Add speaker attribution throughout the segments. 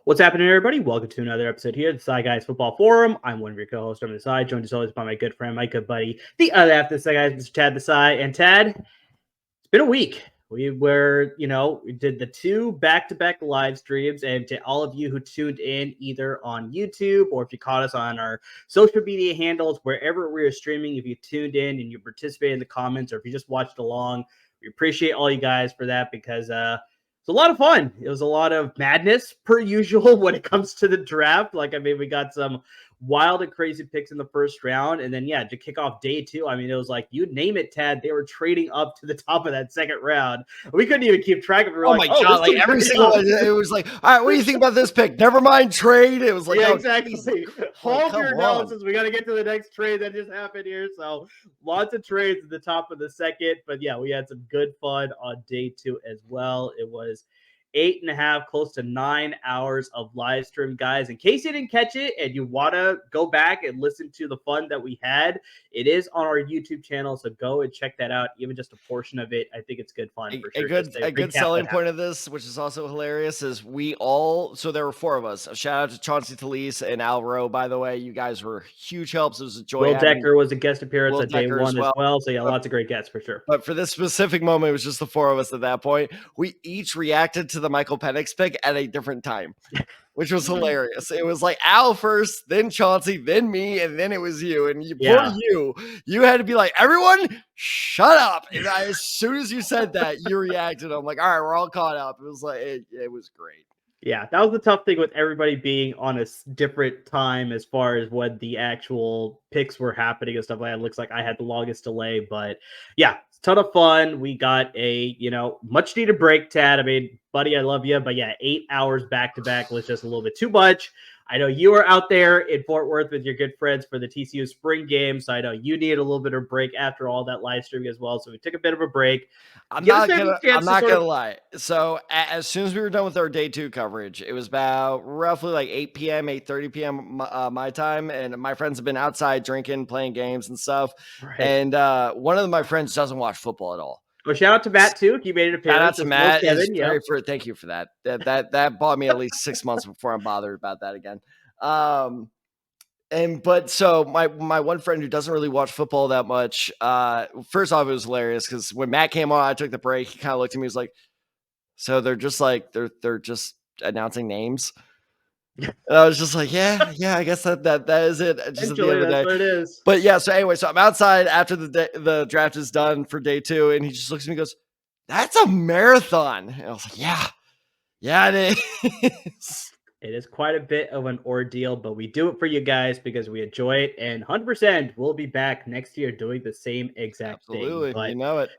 Speaker 1: What's happening, everybody? Welcome to another episode here, the Side Guys Football Forum. I'm one of your co-hosts on the side, joined as always by my good friend, my good buddy, the other half of the Side Guys, Mr. Tad the Side. And Tad, it's been a week. We did the 2 back-to-back live streams, and to all of you who tuned in either on YouTube or if you caught us on our social media handles, wherever we are streaming, if you tuned in and you participated in the comments or if you just watched along, we appreciate all you guys for that because it's a lot of fun. It was a lot of madness per usual when it comes to the draft. We got some wild and crazy picks in the first round. And then, to kick off day 2, it was like, you name it, Tad, they were trading up to the top of that second round. We couldn't even keep track of it.
Speaker 2: My God. Like every single one, it was like, all right, what do you think about this pick? Never mind trade. It was like,
Speaker 1: exactly. Hold your analysis. We got to get to the next trade that just happened here. So lots of trades at the top of the second. But we had some good fun on day 2 as well. It was 8.5, close to 9 hours of live stream, guys. In case you didn't catch it and you want to go back and listen to the fun that we had, it is on our YouTube channel. So go and check that out. Even just a portion of it, I think it's good fun for sure.
Speaker 2: A good selling point of this, which is also hilarious, is so there were 4 of us. A shout out to Chauncey Talese and Alvaro, by the way. You guys were huge helps. It was a joy.
Speaker 1: Will Decker was a guest appearance at day 1 as well. So lots of great guests for sure.
Speaker 2: But for this specific moment, it was just the 4 of us at that point. We each reacted to the Michael Penix pick at a different time, which was hilarious. It was like Al first, then Chauncey, then me, and then it was you. And you had to be like, everyone shut up. And as soon as you said that, you reacted. I'm like, all right, we're all caught up. It was like, it was great.
Speaker 1: Yeah, that was the tough thing with everybody being on a different time as far as when the actual picks were happening and stuff like that. It looks like I had the longest delay, but it's a ton of fun. We got a, much needed break, Tad. Buddy, I love you, but 8 hours back to back was just a little bit too much. I know you were out there in Fort Worth with your good friends for the TCU spring game, so I know you needed a little bit of break after all that live streaming as well. So we took a bit of a break.
Speaker 2: I'm not gonna lie. So as soon as we were done with our day 2 coverage, it was about roughly like 8 p.m., 8:30 p.m. My time, and my friends have been outside drinking, playing games and stuff. Right. And one of my friends doesn't watch football at all.
Speaker 1: Well, shout out to Matt too. He made an appearance.
Speaker 2: Shout out to Matt. Thank you for that. That bought me at least 6 months before I'm bothered about that again. So my one friend who doesn't really watch football that much. First off, it was hilarious because when Matt came on, I took the break. He kind of looked at me. He was like, "So they're just they're just announcing names." And I was just like, yeah, I guess that is it. Just at the end of the day.
Speaker 1: That's what it is.
Speaker 2: But so anyway, so I'm outside after the draft is done for day 2, and he just looks at me and goes, "That's a marathon." And I was like, yeah, it is.
Speaker 1: It is quite a bit of an ordeal, but we do it for you guys because we enjoy it, and 100% we'll be back next year doing the same exact thing.
Speaker 2: Absolutely, you know it.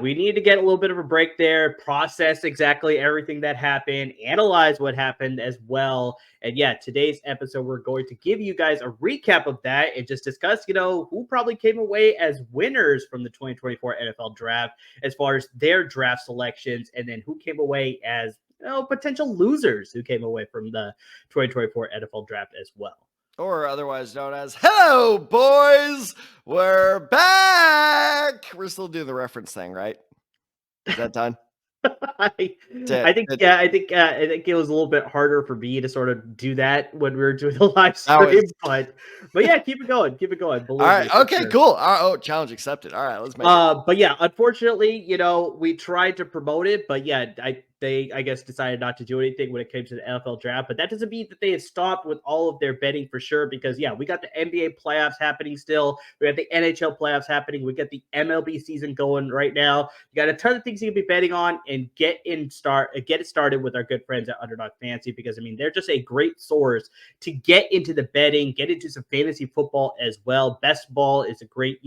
Speaker 1: We need to get a little bit of a break there, process exactly everything that happened, analyze what happened as well. And today's episode, we're going to give you guys a recap of that and just discuss, who probably came away as winners from the 2024 NFL draft as far as their draft selections, and then who came away as potential losers who came away from the 2024 NFL draft as well.
Speaker 2: Or otherwise known as, hello, boys, we're back. We're still doing the reference thing, right? Is that done?
Speaker 1: I think it was a little bit harder for me to sort of do that when we were doing the live stream, but keep it going. All
Speaker 2: right, okay, cool. Challenge accepted. All right, let's make it.
Speaker 1: But unfortunately, we tried to promote it, but they, I guess, decided not to do anything when it came to the NFL draft. But that doesn't mean that they have stopped with all of their betting for sure, because, we got the NBA playoffs happening still. We got the NHL playoffs happening. We got the MLB season going right now. You got a ton of things you can be betting on, and get it started with our good friends at Underdog Fantasy, because, they're just a great source to get into the betting, get into some fantasy football as well. Best Ball is a great,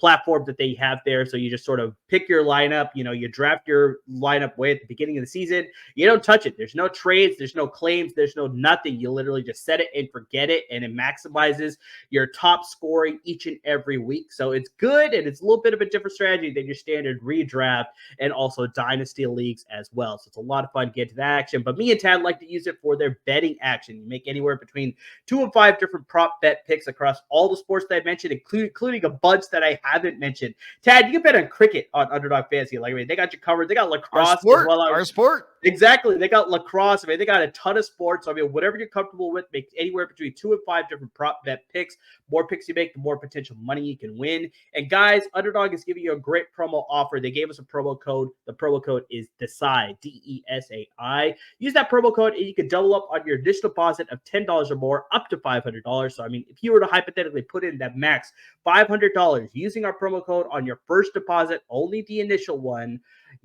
Speaker 1: platform that they have there. So you just sort of pick your lineup, you draft your lineup way at the beginning of the season. You don't touch it. There's no trades, there's no claims, there's no nothing. You literally just set it and forget it, and it maximizes your top scoring each and every week. So it's good, and it's a little bit of a different strategy than your standard redraft and also dynasty leagues as well. So it's a lot of fun to get to that action. But me and Tad like to use it for their betting action. You make anywhere between 2 and 5 different prop bet picks across all the sports that I mentioned, including a bunch that I haven't mentioned. Tad, you can bet on cricket on Underdog Fantasy. Like, I mean, they got you covered. They got lacrosse
Speaker 2: our sport,
Speaker 1: as well.
Speaker 2: Our sport.
Speaker 1: Exactly. They got lacrosse. I mean, they got a ton of sports. I mean, whatever you're comfortable with, make anywhere between 2 and 5 different prop bet picks. More picks you make, the more potential money you can win. And guys, Underdog is giving you a great promo offer. They gave us a promo code. The promo code is DESAI, DESAI. Use that promo code and you can double up on your initial deposit of $10 or more, up to $500. So, I mean, if you were to hypothetically put in that max $500 using our promo code on your first deposit, only the initial one,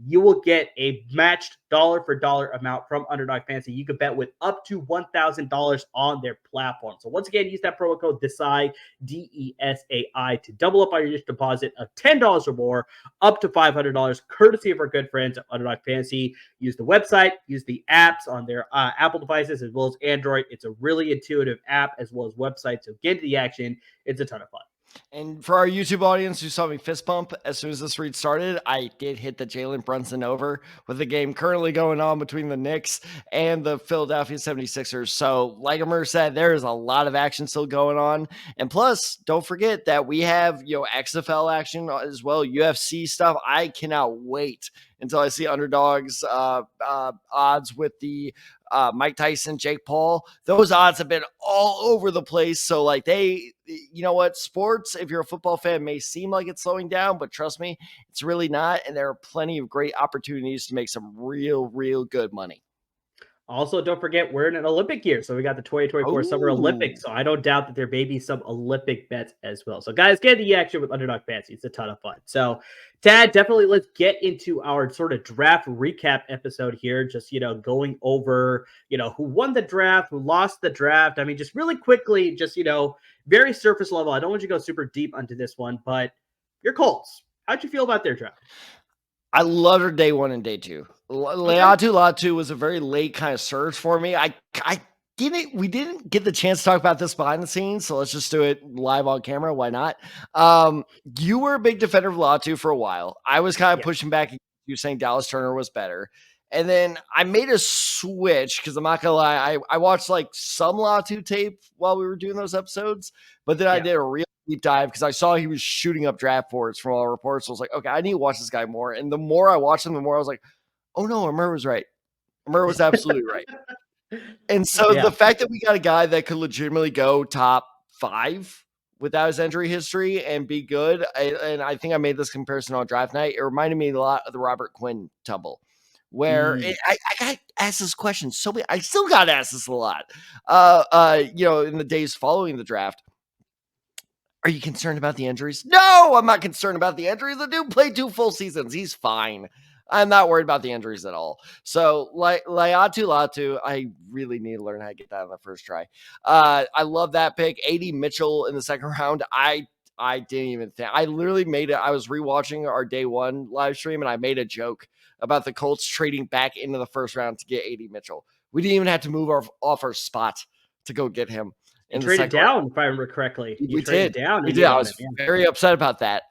Speaker 1: you will get a matched dollar for dollar amount from Underdog Fantasy. You can bet with up to $1,000 on their platform. So once again, use that promo code DESAI, DESAI, to double up on your deposit of $10 or more, up to $500, courtesy of our good friends at Underdog Fantasy. Use the website, use the apps on their Apple devices as well as Android. It's a really intuitive app as well as website. So get into the action. It's a ton of fun.
Speaker 2: And for our YouTube audience who saw me fist bump as soon as this read started, I did hit the Jalen Brunson over with the game currently going on between the Knicks and the Philadelphia 76ers. So like Amir said, there is a lot of action still going on. And plus, don't forget that we have, XFL action as well, UFC stuff. I cannot wait until I see Underdog's odds with the Mike Tyson, Jake Paul. Those odds have been all over the place. So like sports, if you're a football fan, may seem like it's slowing down, but trust me, it's really not. And there are plenty of great opportunities to make some real, real good money.
Speaker 1: Also, don't forget, we're in an Olympic year, so we got the 2024 Summer Olympics, so I don't doubt that there may be some Olympic bets as well. So, guys, get the action with Underdog Fantasy. It's a ton of fun. So, Tad, definitely let's get into our sort of draft recap episode here, just, going over, who won the draft, who lost the draft. I mean, just really quickly, just, very surface level. I don't want you to go super deep onto this one, but your Colts, how'd you feel about their draft?
Speaker 2: I loved her day 1 and day 2. Latu was a very late kind of surge for me. We didn't get the chance to talk about this behind the scenes, so let's just do it live on camera. Why not? You were a big defender of Latu for a while. I was kind of pushing back against you saying Dallas Turner was better. And then I made a switch because I'm not going to lie. I watched like some Latu tape while we were doing those episodes, but then I did a real deep dive because I saw he was shooting up draft boards from all reports. So I was like, okay, I need to watch this guy more. And the more I watched him, the more I was like, oh no, Amir was right. Amir was absolutely right. And so the fact that we got a guy that could legitimately go top 5 without his injury history and be good. And I think I made this comparison on draft night. It reminded me a lot of the Robert Quinn tumble. Where I got asked this question so many, I still got asked this a lot, in the days following the draft. Are you concerned about the injuries? No, I'm not concerned about the injuries. The dude played 2 full seasons. He's fine. I'm not worried about the injuries at all. So, Latu, I really need to learn how to get that on the first try. I love that pick. A.D. Mitchell in the second round. I didn't even think. I literally made it. I was rewatching our day 1 live stream, and I made a joke about the Colts trading back into the first round to get A.D. Mitchell. We didn't even have to move off our spot to go get him.
Speaker 1: You traded down, if I remember correctly.
Speaker 2: We did. I was very upset about that.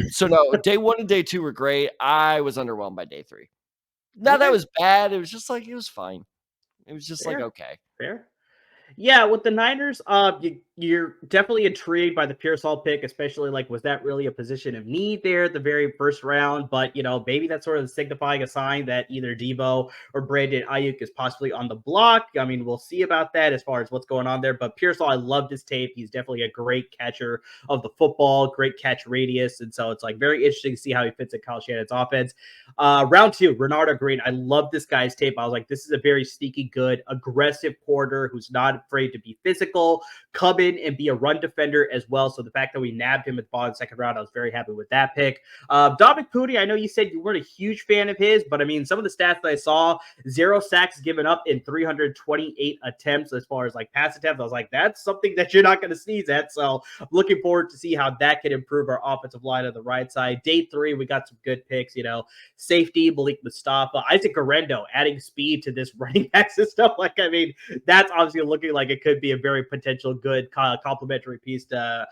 Speaker 2: So no, day 1 and day 2 were great. I was underwhelmed by day 3. Not that it was bad. It was just like, it was fine. It was just okay.
Speaker 1: Fair. Yeah, with the Niners, you're definitely intrigued by the Pearsall pick, especially was that really a position of need there at the very first round? But, maybe that's sort of signifying a sign that either Deebo or Brandon Ayuk is possibly on the block. I mean, we'll see about that as far as what's going on there. But Pearsall, I loved his tape. He's definitely a great catcher of the football, great catch radius. And so it's very interesting to see how he fits in Kyle Shanahan's offense. Round 2, Renardo Green. I love this guy's tape. I was like, this is a very sneaky good, aggressive quarter who's not afraid to be physical, come in and be a run defender as well. So the fact that we nabbed him at the bottom of the second round, I was very happy with that pick. Dominic Pooty, I know you said you weren't a huge fan of his, but I mean, some of the stats that I saw, 0 sacks given up in 328 attempts as far as like pass attempts. I was like, that's something that you're not going to sneeze at. So I'm looking forward to see how that can improve our offensive line on the right side. Day 3, we got some good picks, safety, Malik Mustafa, Isaac Garendo, adding speed to this running back system. Like, I mean, that's obviously looking like it could be a very potential good complementary piece to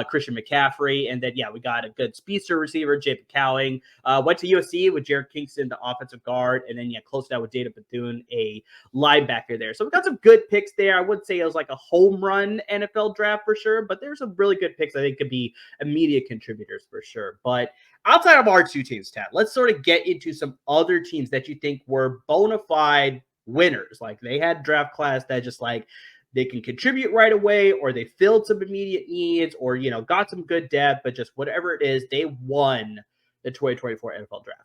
Speaker 1: Christian McCaffrey. And then, we got a good speedster receiver, Jacob Cowing. Went to USC with Jared Kingston, the offensive guard. And then, closed out with Data Bethune, a linebacker there. So we got some good picks there. I wouldn't say it was like a home run NFL draft for sure, but there's some really good picks I think could be immediate contributors for sure. But outside of our 2 teams, Tad, let's sort of get into some other teams that you think were bona fide winners. Like they had draft class that just like they can contribute right away, or they filled some immediate needs, or got some good depth, but just whatever it is, they won the 2024 NFL draft.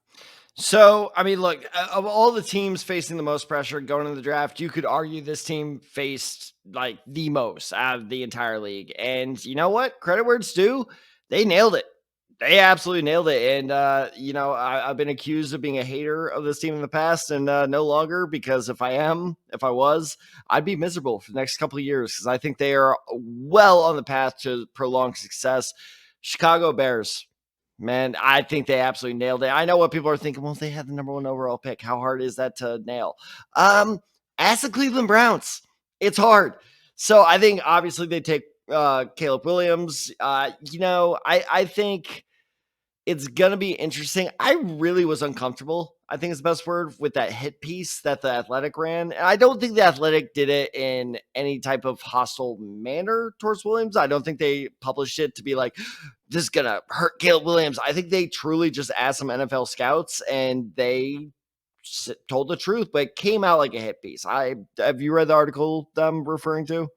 Speaker 2: So, I mean, look, of all the teams facing the most pressure going into the draft, you could argue this team faced like the most out of the entire league. And you know what? Credit where it's due. They nailed it. They absolutely nailed it. And, I've been accused of being a hater of this team in the past, and no longer, because if I was, I'd be miserable for the next couple of years, because I think they are well on the path to prolonged success. Chicago Bears. Man, I think they absolutely nailed it. I know what people are thinking. Well, they had the number 1 overall pick. How hard is that to nail? Ask the Cleveland Browns. It's hard. So I think obviously they take Caleb Williams. I think it's going to be interesting. I really was uncomfortable, I think is the best word, with that hit piece that the Athletic ran. And I don't think the Athletic did it in any type of hostile manner towards Williams. I don't think they published it to be like, this is going to hurt Caleb Williams. I think they truly just asked some NFL scouts and they told the truth, but it came out like a hit piece. Have you read the article that I'm referring to?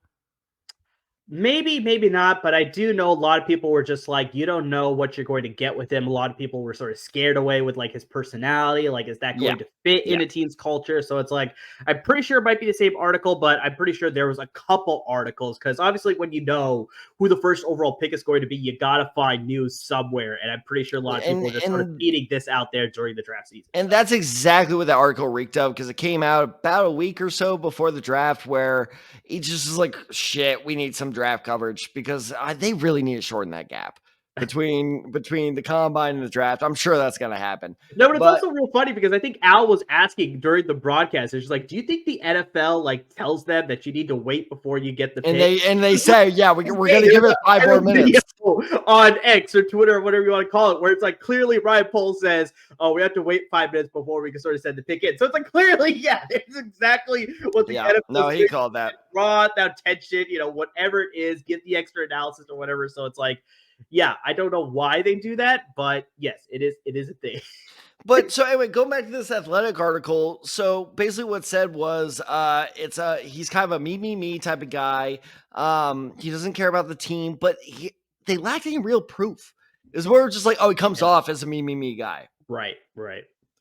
Speaker 1: Maybe, maybe not, but I do know a lot of people were just like, you don't know what you're going to get with him. A lot of people were sort of scared away with like his personality. Like, is that going to fit in a team's culture? So it's like, I'm pretty sure it might be the same article, but I'm pretty sure there was a couple articles, because obviously when you know who the first overall pick is going to be, you got to find news somewhere. And I'm pretty sure a lot of people were just sort of feeding this out there during the draft season.
Speaker 2: And that's exactly what the article reeked of, because it came out about a week or so before the draft, where he just is like, shit, we need some draft coverage, because they really need to shorten that gap between the combine and the draft. I'm sure that's going to happen.
Speaker 1: No, but it's also real funny, because I think Al was asking during the broadcast, it's like, do you think the NFL like tells them that you need to wait before you get the pick?
Speaker 2: And they say, yeah, we're going to give it 5 more minutes
Speaker 1: on X or Twitter or whatever you want to call it, where it's like clearly Ryan Poles says, oh, we have to wait 5 minutes before we can sort of send the pick in. So it's like clearly, it's exactly what the NFL.
Speaker 2: No, he called that.
Speaker 1: Raw, that tension, whatever it is, get the extra analysis or whatever. So it's like, I don't know why they do that, but yes, it is a thing.
Speaker 2: But so anyway, going back to this Athletic article. So basically what it said was he's kind of a me type of guy. He doesn't care about the team, but they lacked any real proof. It's more just like, oh, he comes off as a me guy.
Speaker 1: Right.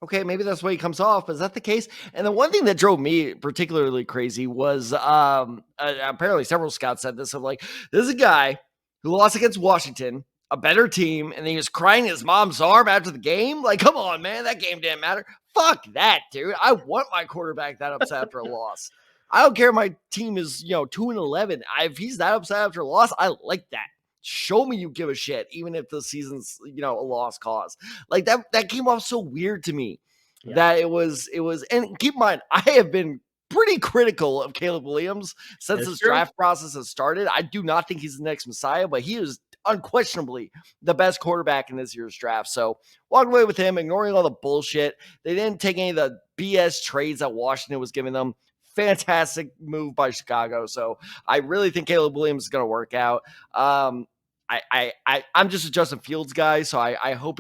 Speaker 2: Okay, maybe that's why he comes off, but is that the case? And the one thing that drove me particularly crazy was apparently several scouts said this, of like, this is a guy who lost against Washington, a better team, and he was crying his mom's arm after the game. Like, come on, man, that game didn't matter. Fuck that, dude. I want my quarterback that upset after a loss. I don't care if my team is 2-11. If he's that upset after a loss, I like that. Show me you give a shit, even if the season's a lost cause. Like that came off so weird to me. That it was. And keep in mind, I have been pretty critical of Caleb Williams since this draft process has started. I do not think he's the next Messiah, but he is unquestionably the best quarterback in this year's draft. So walk away with him, ignoring all the bullshit. They didn't take any of the BS trades that Washington was giving them. Fantastic move by Chicago. So I really think Caleb Williams is going to work out. I'm just a Justin Fields guy, so I hope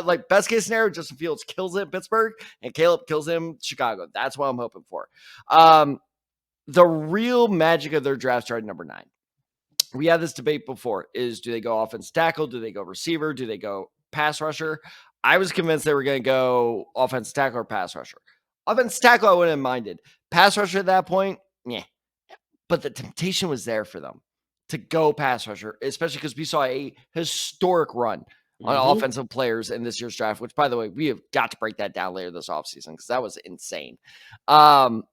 Speaker 2: like best case scenario, Justin Fields kills it in Pittsburgh and Caleb kills him Chicago. That's what I'm hoping for. The real magic of their draft started number 9. We had this debate before: do they go offensive tackle? Do they go receiver? Do they go pass rusher? I was convinced they were going to go offensive tackle or pass rusher. Offensive tackle, I wouldn't have minded. Pass rusher at that point, yeah. But the temptation was there for them. to go pass rusher, especially because we saw a historic run on offensive players in this year's draft, which, by the way, we have got to break that down later this offseason because that was insane. The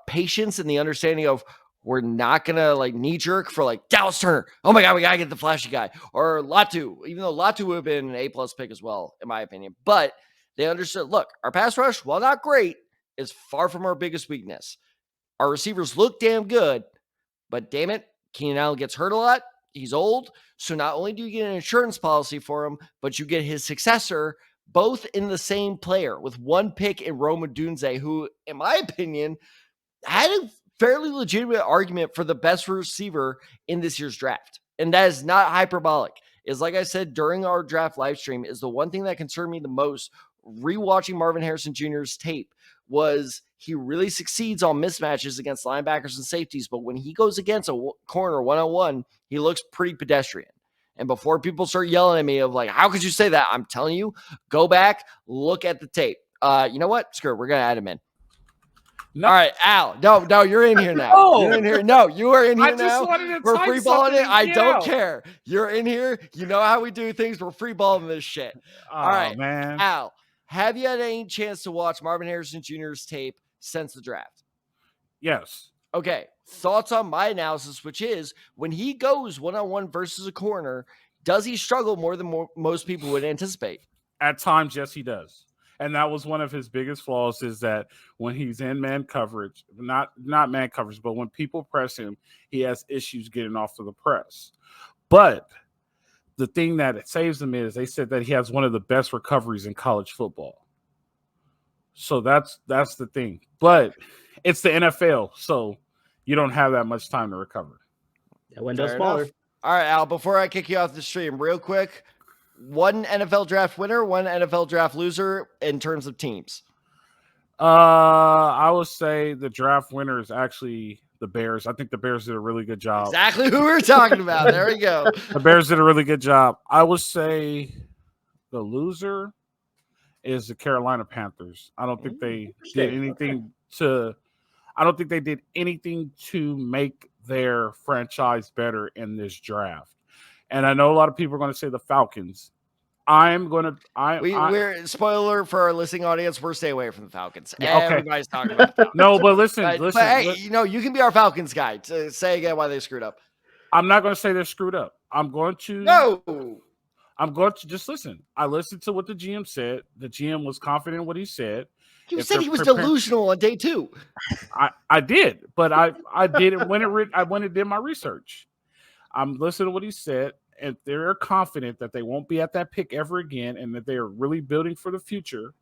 Speaker 2: patience and the understanding of we're not going to like knee jerk for like Dallas Turner. Oh my God, we got to get the flashy guy. Or Latu, even though Latu would have been an A+ pick as well, in my opinion. But they understood, look, our pass rush, while not great, is far from our biggest weakness. Our receivers look damn good, but damn it, Keenan Allen gets hurt a lot. He's old. So not only do you get an insurance policy for him, but you get his successor, both in the same player with one pick in Rome Odunze, who, in my opinion, had a fairly legitimate argument for the best receiver in this year's draft. And that is not hyperbolic. Is like I said during our draft live stream, is the one thing that concerned me the most rewatching Marvin Harrison Jr.'s tape was he really succeeds on mismatches against linebackers and safeties. But when he goes against a corner one-on-one, he looks pretty pedestrian. And before people start yelling at me of like, how could you say that? I'm telling you, go back, look at the tape. You know what? Screw it. We're going to add him in. No. All right, Al. No, you're in here now.
Speaker 3: No.
Speaker 2: You're in here. No, you are in here
Speaker 3: I just
Speaker 2: now.
Speaker 3: wanted to
Speaker 2: We're
Speaker 3: type
Speaker 2: free balling it.
Speaker 3: something
Speaker 2: I
Speaker 3: and
Speaker 2: don't
Speaker 3: get out.
Speaker 2: care. You're in here. You know how we do things. We're free balling this shit. All right,
Speaker 3: man.
Speaker 2: Al, have you had any chance to watch Marvin Harrison Jr.'s tape since the draft?
Speaker 3: Yes.
Speaker 2: Okay. Thoughts on my analysis, which is when he goes one-on-one versus a corner, does he struggle more than most people would anticipate?
Speaker 3: At times, yes, he does. And that was one of his biggest flaws is that when he's in man coverage, not man coverage, but when people press him, he has issues getting off of the press. But the thing that saves him is they said that he has one of the best recoveries in college football. So that's the thing. But it's the NFL, so you don't have that much time to recover.
Speaker 1: That window's smaller.
Speaker 2: Enough. All right, Al, before I kick you off the stream, real quick, one NFL draft winner, one NFL draft loser in terms of teams.
Speaker 3: I would say the draft winner is actually the Bears. I think the Bears did a really good job.
Speaker 2: Exactly who we were talking about. There we go.
Speaker 3: The Bears did a really good job. I would say the loser is the Carolina Panthers. I don't think they did anything to make their franchise better in this draft. And I know a lot of people are going to say the Falcons. We're
Speaker 2: spoiler for our listening audience. We're staying away from the Falcons.
Speaker 3: Okay.
Speaker 2: Everybody's talking about the Falcons.
Speaker 3: No, but listen.
Speaker 2: But hey, you can be our Falcons guy to say again why they screwed up.
Speaker 3: I'm not going to say they're screwed up. I'm going to just listen. I listened to what the GM said. The GM was confident in what he said.
Speaker 2: You said he was delusional on day 2.
Speaker 3: I did, but I did it when I went and did my research. I'm listening to what he said, and they're confident that they won't be at that pick ever again, and that they are really building for the future.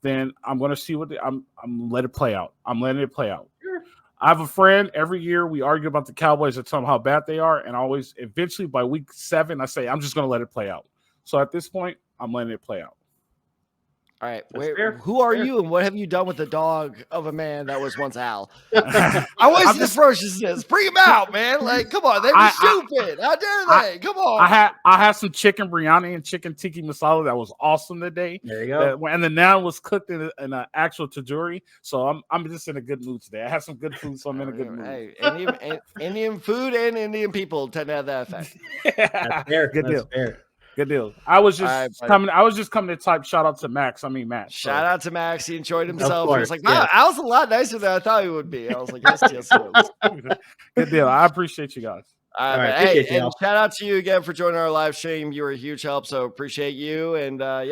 Speaker 3: Then I'm going to see I'm let it play out. I'm letting it play out. Sure. I have a friend. Every year we argue about the Cowboys and tell them how bad they are, and always eventually by week 7 I say I'm just going to let it play out. So at this point, I'm letting it play out.
Speaker 2: All right, who are you and what have you done with the dog of a man that was once Al? I want the ferociousness. Bring him out, man. Like, come on, they were stupid. How dare they? Come on.
Speaker 3: I had some chicken biryani and chicken tikka masala that was awesome today.
Speaker 1: There you go.
Speaker 3: And the naan was cooked in an actual tandoori. So I'm just in a good mood today. I had some good food, so I'm in a good mood.
Speaker 2: Hey, Indian food and Indian people tend to have that effect.
Speaker 1: That's fair.
Speaker 3: Good deal.
Speaker 1: Fair.
Speaker 3: Good deal. I was just coming to type shout out to Matt.
Speaker 2: Shout out to Max. He enjoyed himself.
Speaker 1: Course,
Speaker 2: He was like, wow, Al's a lot nicer than I thought he would be. I was like, yes.
Speaker 3: Good deal. I appreciate you guys.
Speaker 2: All right. Hey, and shout out to you again for joining our live stream. You were a huge help, so appreciate you. And I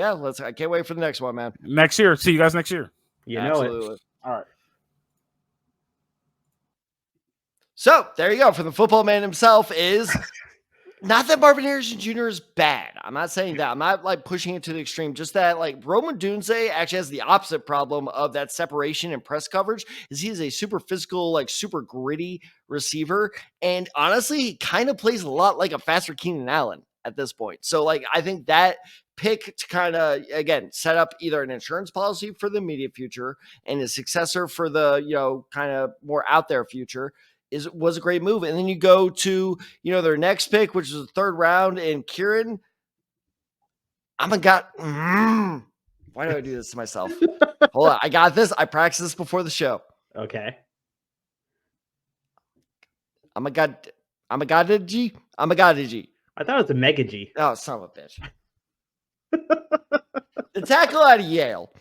Speaker 2: can't wait for the next one, man.
Speaker 3: Next year. See you guys next year.
Speaker 1: You know it.
Speaker 3: All right.
Speaker 2: So there you go. For the football man himself is not that Marvin Harrison Jr. is bad. I'm not saying that. I'm not like pushing it to the extreme. Just that like Rome Odunze actually has the opposite problem of that separation and press coverage. Is he is a super physical, like super gritty receiver, and honestly, he kind of plays a lot like a faster Keenan Allen at this point. So like I think that pick to kind of again set up either an insurance policy for the immediate future and a successor for the kind of more out there future was a great move. And then you go to, their next pick, which is the 3rd round, and Kieran. Why do I do this to myself? Hold on. I got this. I practiced this before the show.
Speaker 1: Okay.
Speaker 2: Amagadaji.
Speaker 1: I thought it was a Mega G.
Speaker 2: Oh, son of a bitch. The tackle out of Yale.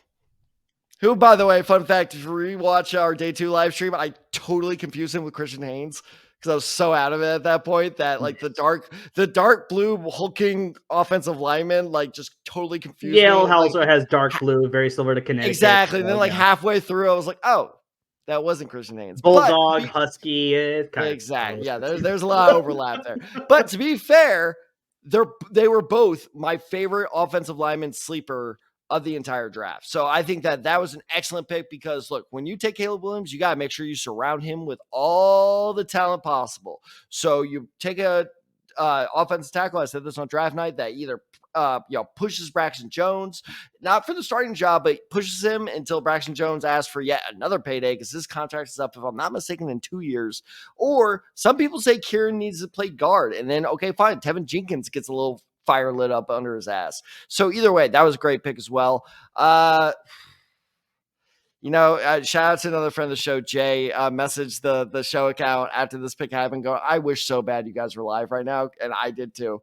Speaker 2: Who, by the way, fun fact, if you rewatch our day 2 live stream, I totally confused him with Christian Haynes because I was so out of it at that point that like the dark blue hulking offensive lineman like just totally confused me.
Speaker 1: Yale also has dark blue, very similar to Connecticut.
Speaker 2: Exactly. And then like halfway through, I was like, oh, that wasn't Christian Haynes.
Speaker 1: Bulldog, Husky.
Speaker 2: Exactly. Yeah, there's a lot of overlap there. But to be fair, they were both my favorite offensive lineman sleeper of the entire draft. So I think that was an excellent pick because look, when you take Caleb Williams, you got to make sure you surround him with all the talent possible. So you take a offensive tackle. I said this on draft night that either pushes Braxton Jones, not for the starting job, but pushes him until Braxton Jones asks for yet another payday because his contract is up, if I'm not mistaken, in 2 years. Or some people say Kieran needs to play guard, and then okay, fine, Tevin Jenkins gets a little fire lit up under his ass. So either way, that was a great pick as well. Shout out to another friend of the show, Jay, messaged the show account after this pick happened, going, I wish so bad you guys were live right now. And I did too.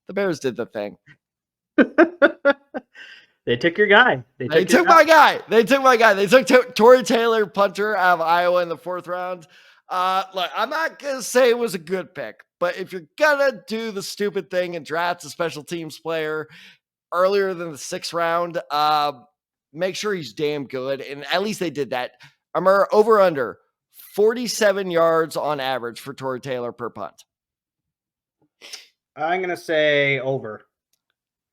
Speaker 2: The Bears did the thing.
Speaker 1: They took your guy.
Speaker 2: They took my guy. They took Torrey Taylor, punter out of Iowa in the 4th round. Look, I'm not going to say it was a good pick, but if you're going to do the stupid thing and draft a special teams player earlier than the 6th round, make sure he's damn good. And at least they did that. Over under 47 yards on average for Torrey Taylor per punt.
Speaker 1: I'm going to say over.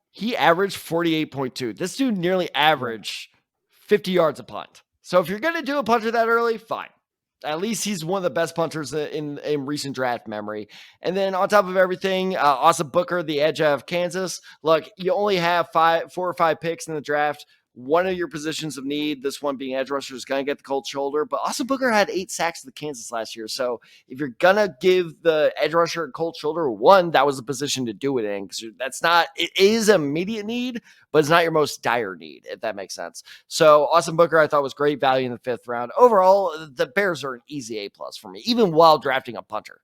Speaker 2: He averaged 48.2. This dude nearly averaged 50 yards a punt. So if you're going to do a punter that early, fine. At least he's one of the best punters in recent draft memory. And then on top of everything, Austin Booker, the edge of Kansas. Look, you only have 4 or 5 picks in the draft. One of your positions of need, this one being edge rusher, is going to get the cold shoulder. But Austin Booker had 8 sacks with Kansas last year. So if you're going to give the edge rusher a cold shoulder, one, that was the position to do it in. Because it is an immediate need, but it's not your most dire need, if that makes sense. So Austin Booker, I thought was great value in the 5th round. Overall, the Bears are an easy A+ for me, even while drafting a punter.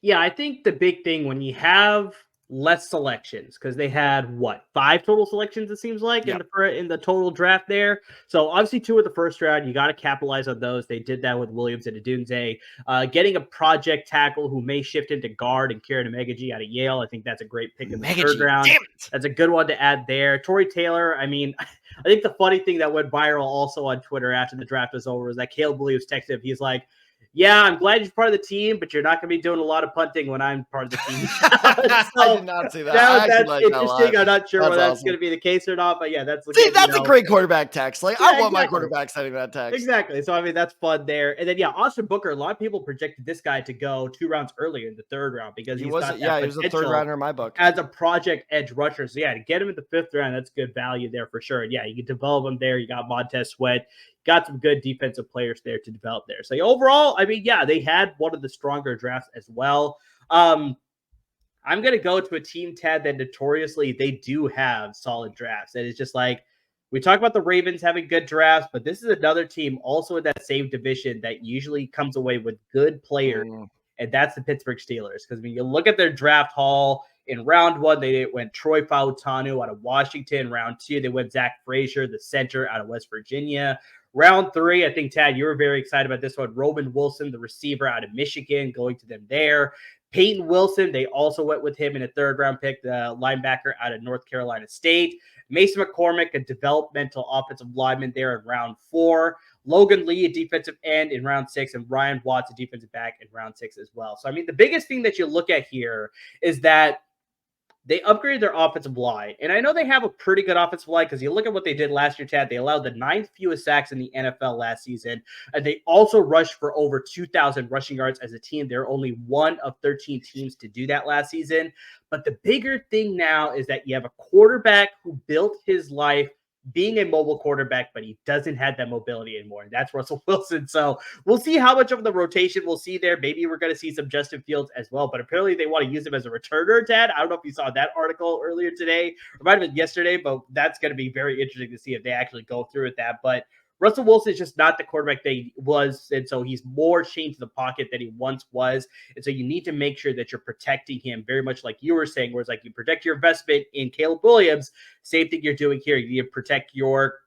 Speaker 1: Yeah, I think the big thing when you have less selections, because they had 5 total selections, it seems like, in the total draft there. So obviously 2 in the 1st round, you got to capitalize on those. They did that with Williams and Adunze. Getting a project tackle who may shift into guard and Kieran Megaji out of Yale, I think that's a great pick in the 3rd round. That's a good one to add there. Torrey Taylor, I mean, I think the funny thing that went viral also on Twitter after the draft was over was that Caleb Williams texted him. He's like, yeah, I'm glad you're part of the team, but you're not going to be doing a lot of punting when I'm part of the team.
Speaker 2: I did not see that.
Speaker 1: That's interesting. I'm not sure whether that's going to be the case or not, but yeah, that's
Speaker 2: a great quarterback text. Like, I want my quarterback sending that text.
Speaker 1: Exactly. So, I mean, that's fun there. And then, Austin Booker, a lot of people projected this guy to go 2 rounds earlier in the 3rd round because he was a
Speaker 2: 3rd rounder in my book
Speaker 1: as a project edge rusher. So, to get him in the 5th round, that's good value there for sure. And you can develop him there. You got Montez Sweat. Got some good defensive players there to develop there. So overall, I mean, they had one of the stronger drafts as well. I'm going to go to a team, Tad, that notoriously they do have solid drafts. And it's just like, we talk about the Ravens having good drafts, but this is another team also in that same division that usually comes away with good players. And that's the Pittsburgh Steelers. Because when you look at their draft haul, in round 1, they went Troy Fautanu out of Washington. Round 2, they went Zach Frazier, the center out of West Virginia. Round 3, I think, Tad, you were very excited about this one. Roman Wilson, the receiver out of Michigan, going to them there. Payton Wilson, they also went with him in a 3rd round pick, the linebacker out of North Carolina State. Mason McCormick, a developmental offensive lineman there in round 4. Logan Lee, a defensive end in round 6, and Ryan Watts, a defensive back in round 6 as well. So, I mean, the biggest thing that you look at here is that they upgraded their offensive line. And I know they have a pretty good offensive line because you look at what they did last year, Tad. They allowed the 9th fewest sacks in the NFL last season. And they also rushed for over 2,000 rushing yards as a team. They're only one of 13 teams to do that last season. But the bigger thing now is that you have a quarterback who built his life being a mobile quarterback, but he doesn't have that mobility anymore. And that's Russell Wilson. So we'll see how much of the rotation we'll see there. Maybe we're going to see some Justin Fields as well, but apparently they want to use him as a returner, Tad. I don't know if you saw that article earlier today, or might have been yesterday, but that's going to be very interesting to see if they actually go through with that. But Russell Wilson is just not the quarterback that he was, and so he's more chained to the pocket than he once was. And so you need to make sure that you're protecting him very much like you were saying, where it's like you protect your investment in Caleb Williams. Same thing you're doing here. You need to protect your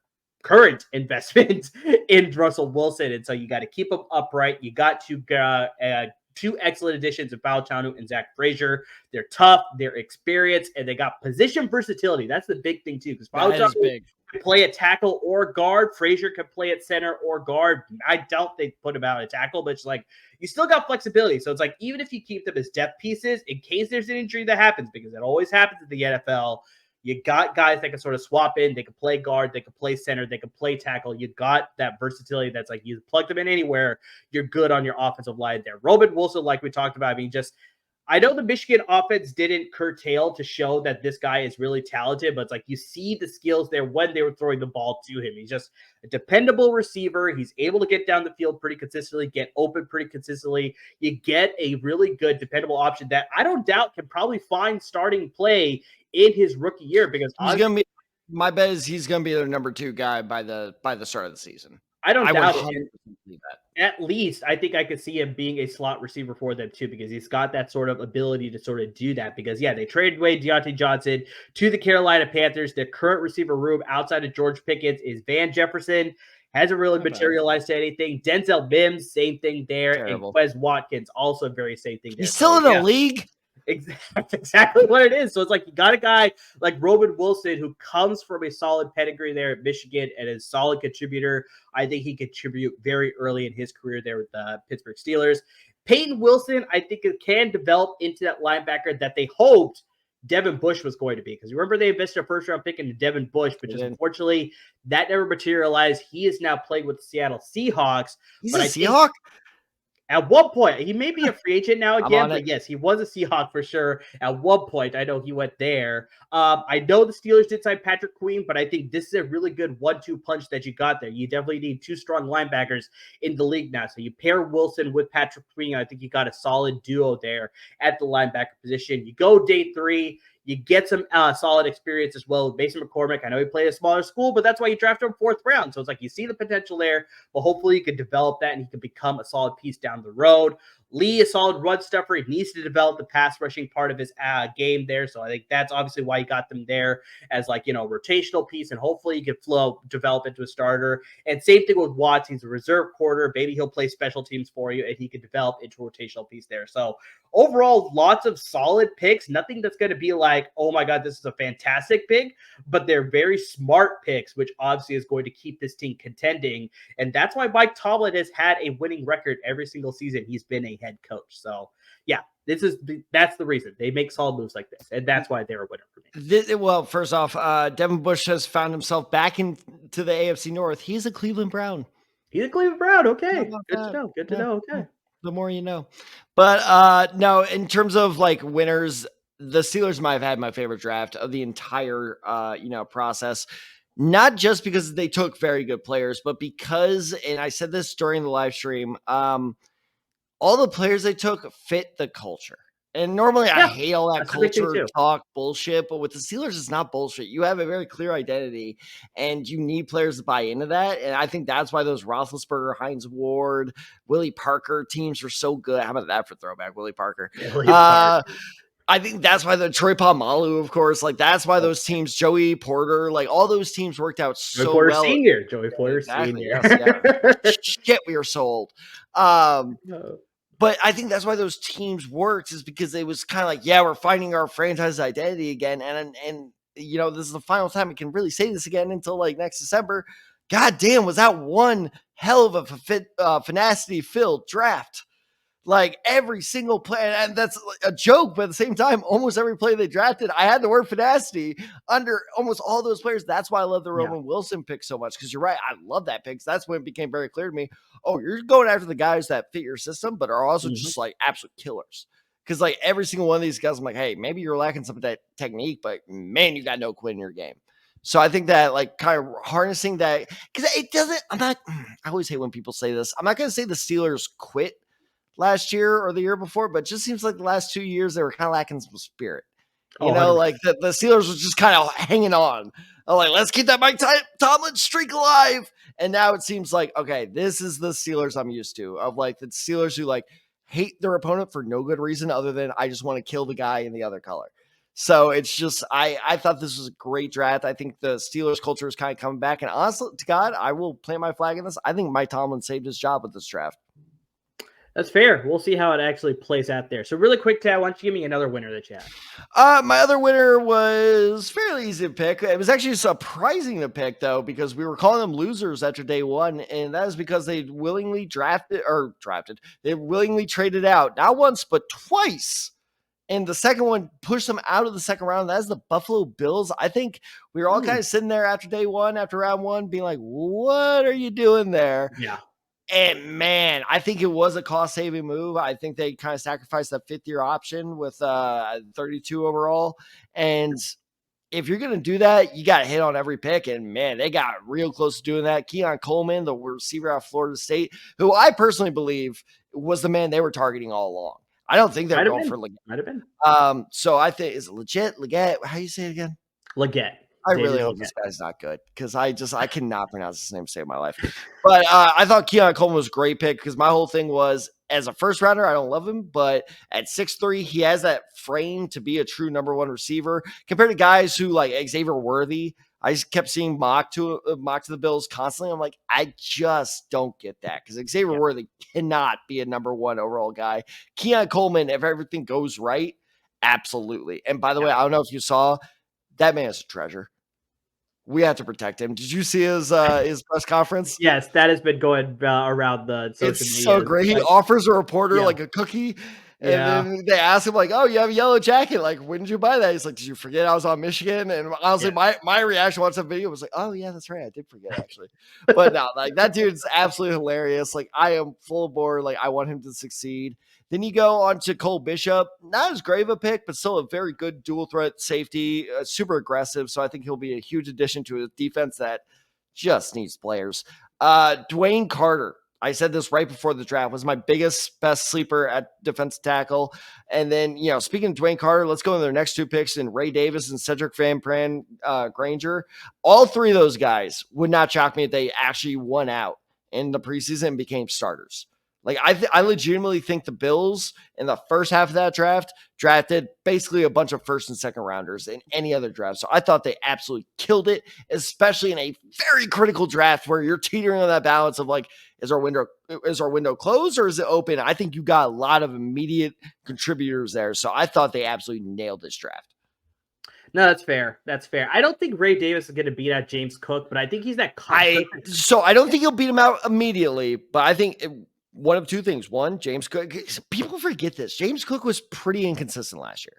Speaker 1: current investment in Russell Wilson. And so you got to keep him upright. You got to two excellent additions of Bautanu and Zach Frazier. They're tough, they're experienced, and they got position versatility. That's the big thing too, because Bautanu can play a tackle or guard. Frazier can play at center or guard. I doubt they put him out at tackle, but it's like you still got flexibility. So it's like even if you keep them as depth pieces, in case there's an injury that happens, because it always happens in the NFL, you got guys that can sort of swap in. They can play guard. They can play center. They can play tackle. You got that versatility that's like you plug them in anywhere. You're good on your offensive line there. Roman Wilson, like we talked about, I mean, I know the Michigan offense didn't curtail to show that this guy is really talented, but it's like you see the skills there when they were throwing the ball to him. He's just a dependable receiver. He's able to get down the field pretty consistently, get open pretty consistently. You get a really good, dependable option that I don't doubt can probably find starting play in his rookie year, because
Speaker 2: my bet is he's going to be their number 2 guy by the start of the season.
Speaker 1: I don't doubt it. At least I think I could see him being a slot receiver for them too, because he's got that sort of ability to sort of do that. Because they traded away Deontay Johnson to the Carolina Panthers. Their current receiver room outside of George Pickens is Van Jefferson. Hasn't really materialized to anything. Denzel Mims, same thing there.
Speaker 2: Terrible.
Speaker 1: And Quez Watkins, also very same thing there.
Speaker 2: He's still in the league?
Speaker 1: That's exactly what it is. So it's like you got a guy like Roman Wilson who comes from a solid pedigree there at Michigan and is a solid contributor. I think he contribute very early in his career there with the Pittsburgh Steelers. Payton Wilson, I think it can develop into that linebacker that they hoped Devin Bush was going to be. Because remember, they invested a first-round pick into Devin Bush, but just unfortunately, that never materialized. He is now playing with the Seattle Seahawks.
Speaker 2: He's a Seahawk?
Speaker 1: At one point, he may be a free agent now again, but yes, he was a Seahawk for sure. At one point, I know he went there. I know the Steelers did sign Patrick Queen, but I think this is a really good 1-2 punch that you got there. You definitely need 2 strong linebackers in the league now. So you pair Wilson with Patrick Queen. I think you got a solid duo there at the linebacker position. You go day 3. You get some solid experience as well with Mason McCormick. I know he played at a smaller school, but that's why you drafted him 4th round. So it's like you see the potential there, but hopefully you can develop that and he can become a solid piece down the road. Lee, a solid run stuffer. He needs to develop the pass rushing part of his game there. So I think that's obviously why you got them there as rotational piece, and hopefully you can develop into a starter. And same thing with Watts. He's a reserve quarter. Maybe he'll play special teams for you and he can develop into a rotational piece there. So overall, lots of solid picks. Nothing that's going to be like, oh my God, this is a fantastic pick, but they're very smart picks, which obviously is going to keep this team contending. And that's why Mike Tomlin has had a winning record every single season he's been a head coach. So that's the reason they make solid moves like this, and that's why they're a winner for me.
Speaker 2: Well, first off, Devin Bush has found himself back into the AFC North. He's a Cleveland Brown.
Speaker 1: He's a Cleveland Brown. Okay, good to know. Okay,
Speaker 2: the more you know. But no, in terms of like winners, the Steelers might have had my favorite draft of the entire process. Not just because they took very good players, but because, and I said this during the live stream, all the players they took fit the culture. And normally I hate all that culture talk bullshit, but with the Steelers, it's not bullshit. You have a very clear identity and you need players to buy into that. And I think that's why those Roethlisberger, Hines Ward, Willie Parker teams are so good. How about that for throwback, Willie Parker? I think that's why the Troy Polamalu, of course, like that's why those teams, Joey Porter, like all those teams worked out so
Speaker 1: Joey Porter
Speaker 2: well.
Speaker 1: Senior, Joey Porter Senior.
Speaker 2: Yes. Shit, we are so old. But I think that's why those teams worked, is because it was kind of like, we're finding our franchise identity again. And this is the final time we can really say this again until like next December. God damn, was that one hell of a finacity-filled draft. Like every single play, and that's a joke, but at the same time, almost every play they drafted, I had the word finacity under almost all those players. That's why I love the Roman Wilson pick so much, because you're right. I love that pick. That's when it became very clear to me. Oh, you're going after the guys that fit your system, but are also just like absolute killers. Because like every single one of these guys, I'm like, hey, maybe you're lacking some of that technique, but man, you got no quit in your game. So I think that like kind of harnessing that, because it doesn't, I always hate when people say this. I'm not going to say the Steelers quit last year or the year before, but it just seems like the last 2 years they were kind of lacking some spirit. Like the Steelers was just kind of hanging on I'm like, let's keep that Mike Tomlin streak alive. And now it seems like, okay, this is the Steelers I'm used to, of like the Steelers who like hate their opponent for no good reason other than I just want to kill the guy in the other color. So it's just, I thought this was a great draft. I think the Steelers culture is kind of coming back. And honestly, to God, I will plant my flag in this. I think Mike Tomlin saved his job with this draft.
Speaker 1: That's fair. We'll see how it actually plays out there. So really quick, Tad, why don't you give me another winner of the chat?
Speaker 2: My other winner was fairly easy to pick. It was actually surprising to pick, though, because we were calling them losers after day one, and that is because they willingly they willingly traded out, not once, but twice. And the second one pushed them out of the second round. That is the Buffalo Bills. I think we were all kind of sitting there after day one, after round one, being like, what are you doing there?
Speaker 1: Yeah.
Speaker 2: And man, I think it was a cost-saving move. I think they kind of sacrificed that fifth-year option with 32 overall. And if you're going to do that, you got to hit on every pick. And man, they got real close to doing that. Keon Coleman, the receiver out of Florida State, who I personally believe was the man they were targeting all along. I don't think they're going for Leggett.
Speaker 1: Might have been.
Speaker 2: So I think is it Leggett? How do you say it again?
Speaker 1: Leggett.
Speaker 2: I really hope this guy's not good because I cannot pronounce his name to save my life. But I thought Keon Coleman was a great pick because my whole thing was as a first rounder, I don't love him, but at 6'3", he has that frame to be a true number one receiver compared to guys who like Xavier Worthy. I just kept seeing mock to the Bills constantly. I'm like, I just don't get that because Xavier Worthy cannot be a number one overall guy. Keon Coleman, if everything goes right, absolutely. And by the way, I don't know if you saw, that man is a treasure. We have to protect him. Did you see his press conference?
Speaker 1: Yes, that has been going around the social media.
Speaker 2: It's so great. He offers a reporter like a cookie. And then they ask him, like, oh, you have a yellow jacket. Like, when did you buy that? He's like, did you forget I was on Michigan? And honestly, my reaction once that video was like, oh, yeah, that's right. I did forget, actually. But no, like, that dude's absolutely hilarious. Like, I am full aboard. Like, I want him to succeed. Then you go on to Cole Bishop. Not as great of a pick, but still a very good dual threat safety. Super aggressive. So I think he'll be a huge addition to a defense that just needs players. Dwayne Carter. I said this right before the draft, was my best sleeper at defensive tackle. And then, speaking of Dwayne Carter, let's go to their next two picks in Ray Davis and Cedric Van Pran Granger. All three of those guys would not shock me if they actually won out in the preseason and became starters. Like, I legitimately think the Bills in the first half of that draft drafted basically a bunch of first and second rounders in any other draft. So I thought they absolutely killed it, especially in a very critical draft where you're teetering on that balance of like, is our window closed or is it open? I think you got a lot of immediate contributors there. So I thought they absolutely nailed this draft.
Speaker 1: No, that's fair. That's fair. I don't think Ray Davis is going to beat out James Cook, but I think he's that.
Speaker 2: So I don't think he'll beat him out immediately, but I think one of two things. One, James Cook. People forget this. James Cook was pretty inconsistent last year.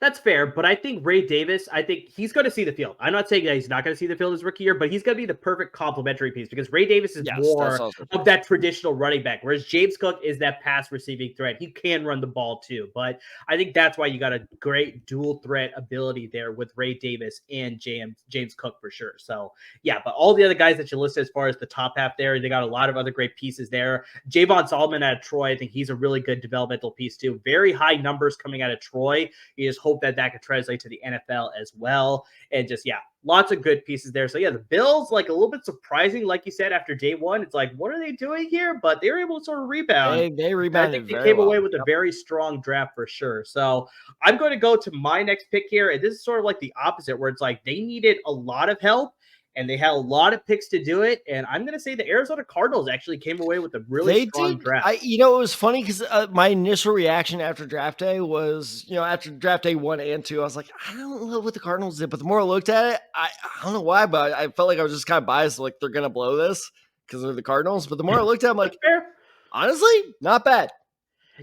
Speaker 1: That's fair, but I think Ray Davis, I think he's going to see the field. I'm not saying that he's not going to see the field his rookie year, but he's going to be the perfect complementary piece because Ray Davis is more of that traditional running back, whereas James Cook is that pass receiving threat. He can run the ball too, but I think that's why you got a great dual threat ability there with Ray Davis and James Cook for sure. So yeah, but all the other guys that you listed as far as the top half there, they got a lot of other great pieces there. Javon Solomon out of Troy, I think he's a really good developmental piece too. Very high numbers coming out of Troy. You just hope that could translate to the NFL as well. And just, lots of good pieces there. So the Bills, like a little bit surprising, like you said, after day one, it's like, what are they doing here? But they were able to sort of rebound.
Speaker 2: They rebounded.
Speaker 1: I think they came away with a very strong draft for sure. So I'm going to go to my next pick here. And this is sort of like the opposite, where it's like they needed a lot of help and they had a lot of picks to do it. And I'm going to say the Arizona Cardinals actually came away with a really strong draft.
Speaker 2: It was funny because my initial reaction after draft day was, after draft day 1 and 2, I was like, I don't know what the Cardinals did. But the more I looked at it, I don't know why, but I felt like I was just kind of biased. Like, they're going to blow this because they're the Cardinals. But the more I looked at it, I'm like, honestly, not bad.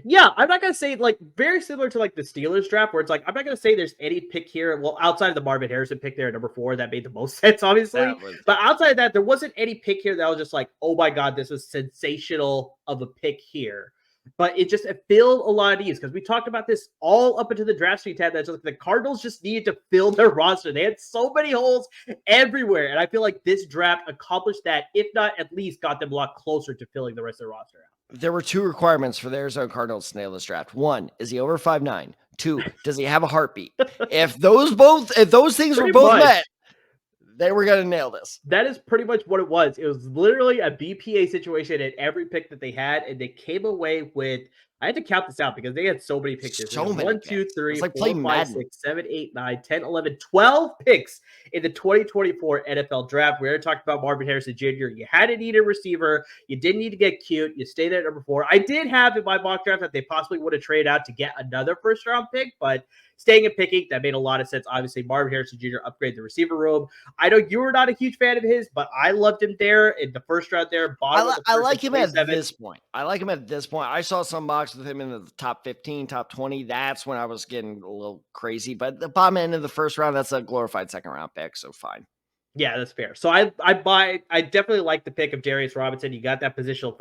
Speaker 1: Yeah, I'm not going to say, like, very similar to, like, the Steelers draft, where it's like, I'm not going to say there's any pick here. Well, outside of the Marvin Harrison pick there at number 4, that made the most sense, obviously. But outside of that, there wasn't any pick here that was just like, oh, my God, this was sensational of a pick here. But it filled a lot of needs, because we talked about this all up into the draft sheet tab. That's just like the Cardinals just needed to fill their roster. They had so many holes everywhere. And I feel like this draft accomplished that, if not at least got them a lot closer to filling the rest of their roster out.
Speaker 2: There were 2 requirements for the Arizona Cardinals to nail this draft. 1, is he over 5'9"? 2, does he have a heartbeat? If those things were both met, They were going to nail this.
Speaker 1: That is pretty much what it was. It was literally a BPA situation at every pick that they had, and they came away with. I had to count this out because they had so many picks.
Speaker 2: So many
Speaker 1: 1, 2,
Speaker 2: picks.
Speaker 1: 3,
Speaker 2: It's like
Speaker 1: 4,
Speaker 2: playing
Speaker 1: 5,
Speaker 2: Madden.
Speaker 1: 6, 7, 8, 9, 10, 11, 12 picks in the 2024 NFL draft. We already talked about Marvin Harrison Jr. You had to need a receiver. You didn't need to get cute. You stayed at number 4. I did have in my mock draft that they possibly would have traded out to get another first-round pick, but staying and picking, that made a lot of sense. Obviously, Marvin Harrison Jr. upgraded the receiver room. I know you were not a huge fan of his, but I loved him there in the first round there.
Speaker 2: I like him at this point. I saw some mocks with him in the top 15, top 20. That's when I was getting a little crazy. But the bottom end of the first round, that's a glorified second round pick. So fine.
Speaker 1: Yeah, that's fair. So I definitely like the pick of Darius Robinson. You got that positional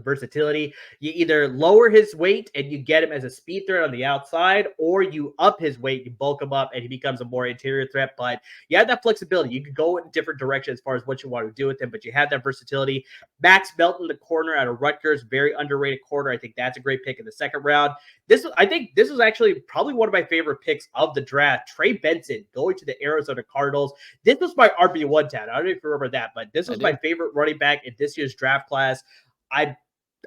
Speaker 1: versatility. You either lower his weight and you get him as a speed threat on the outside, or you up his weight, you bulk him up, and he becomes a more interior threat. But you have that flexibility. You could go in different directions as far as what you want to do with him, but you have that versatility. Max Melton, the corner out of Rutgers, very underrated corner. I think that's a great pick in the second round. I think this was actually probably one of my favorite picks of the draft. Trey Benson going to the Arizona Cardinals. This was my RB1 tab. I don't know if you remember that, but this was my favorite running back in this year's draft class.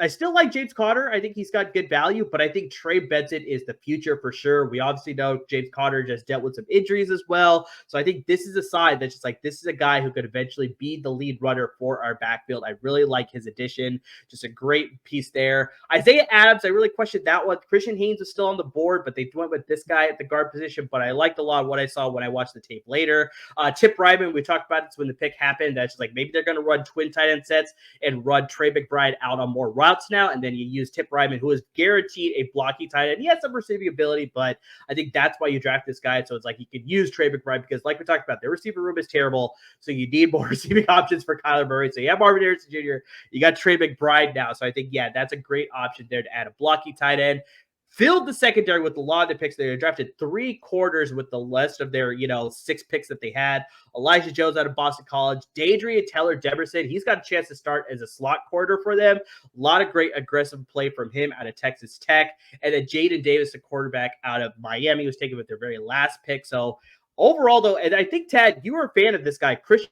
Speaker 1: I still like James Conner. I think he's got good value, but I think Trey Benson is the future for sure. We obviously know James Conner just dealt with some injuries as well. So I think this is a side that's just like, this is a guy who could eventually be the lead runner for our backfield. I really like his addition. Just a great piece there. Isaiah Adams, I really questioned that one. Christian Haynes was still on the board, but they went with this guy at the guard position. But I liked a lot of what I saw when I watched the tape later. Chip Ryman, we talked about this when the pick happened. That's just like, maybe they're going to run twin tight end sets and run Trey McBride out on more routes now, and then you use Tip Ryman, who is guaranteed a blocky tight end. He has some receiving ability, but I think that's why you draft this guy. So it's like you could use Trey McBride because, like we talked about, their receiver room is terrible, so you need more receiving options for Kyler Murray. So you have Marvin Harrison Jr., you got Trey McBride now. So I think, yeah, that's a great option there to add a blocky tight end. Filled the secondary with a lot of the picks. They drafted 3 quarters with the rest of their, 6 picks that they had. Elijah Jones out of Boston College. Dadrian Taylor Demerson. He's got a chance to start as a slot corner for them. A lot of great aggressive play from him out of Texas Tech. And then Jaden Davis, a quarterback out of Miami, was taken with their very last pick. So overall, though, and I think, Tad, you were a fan of this guy, Christian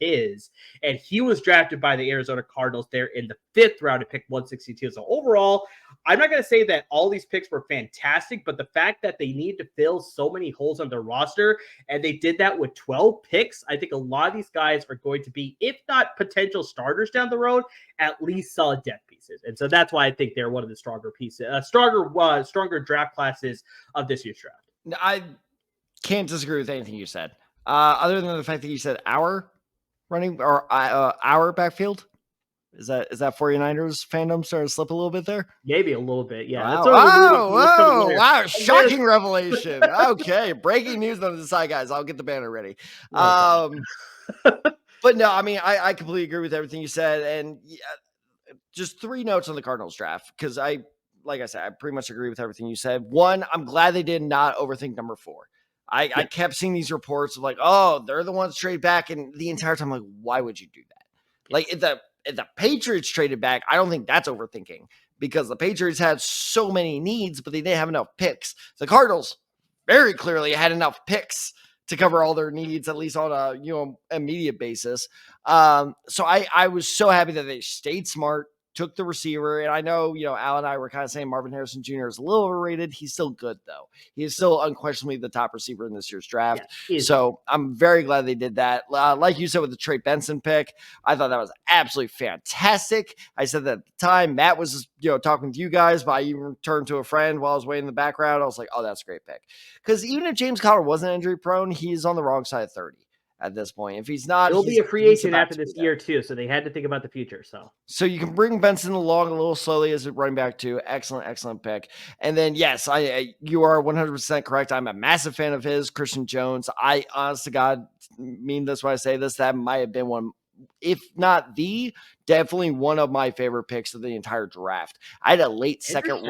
Speaker 1: is, and he was drafted by the Arizona Cardinals there in the 5th round at pick 162. So overall, I'm not going to say that all these picks were fantastic, but the fact that they need to fill so many holes on their roster, and they did that with 12 picks, I think a lot of these guys are going to be, if not potential starters down the road, at least solid depth pieces. And so that's why I think they're one of the stronger pieces, stronger draft classes of this year's draft.
Speaker 2: I can't disagree with anything you said, other than the fact that you said our running or our backfield. Is that 49ers fandom starting to slip a little bit there?
Speaker 1: Maybe a little bit, yeah.
Speaker 2: Wow. Wow. Shocking revelation. Okay. Breaking news on the side, guys. I'll get the banner ready. But no, I mean, I completely agree with everything you said. And just 3 notes on the Cardinals draft, because like I said, I pretty much agree with everything you said. 1, I'm glad they did not overthink number 4. I kept seeing these reports of like, oh, they're the ones trade back. And the entire time, I'm like, why would you do that? Like, if the Patriots traded back, I don't think that's overthinking, because the Patriots had so many needs, but they didn't have enough picks. The Cardinals very clearly had enough picks to cover all their needs, at least on a immediate basis. So I was so happy that they stayed smart, took the receiver. And I know, Al and I were kind of saying Marvin Harrison Jr. is a little overrated. He's still good, though. He is still unquestionably the top receiver in this year's draft. Yeah, so I'm very glad they did that. Like you said with the Trey Benson pick, I thought that was absolutely fantastic. I said that at the time. Matt was, talking with you guys, but I even turned to a friend while I was waiting in the background. I was like, oh, that's a great pick. Because even if James Conner wasn't injury prone, he's on the wrong side of 30. At this point, if he's not,
Speaker 1: he'll be a free agent after this year too. So they had to think about the future. So
Speaker 2: you can bring Benson along a little slowly as a running back too. Excellent pick. And then yes, you are 100% correct. I'm a massive fan of his. Christian Jones. I honest to God mean this when I say this. That might have been one, if not definitely one of my favorite picks of the entire draft. I had a late second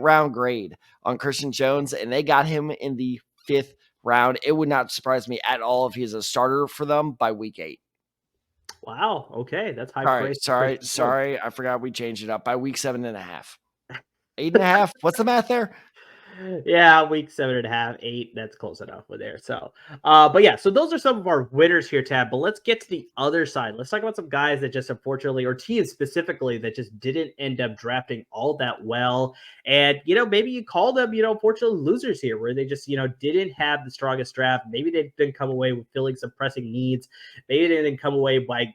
Speaker 2: round grade on Christian Jones, and they got him in the 5th round. It would not surprise me at all if he's a starter for them by week 8.
Speaker 1: Wow. Okay. That's high praise.
Speaker 2: Sorry. I forgot we changed it up by week 7.5. 8.5. What's the math there?
Speaker 1: Yeah, week 7.5, 8. That's close enough with there. So, but yeah, so those are some of our winners here, Tab. But let's get to the other side. Let's talk about some guys that just unfortunately, or teams specifically, that just didn't end up drafting all that well. And maybe you call them, unfortunately losers here, where they just didn't have the strongest draft. Maybe they didn't come away with filling some pressing needs. Maybe they didn't come away by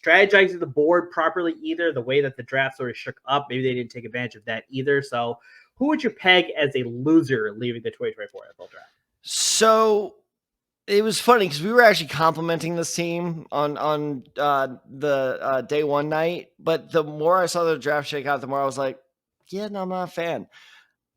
Speaker 1: strategizing the board properly either. The way that the draft sort of shook up, maybe they didn't take advantage of that either. So, who would you peg as a loser leaving the 2024 NFL draft?
Speaker 2: So it was funny because we were actually complimenting this team on the day one night, but the more I saw the draft shake out, the more I was like, yeah, no, I'm not a fan.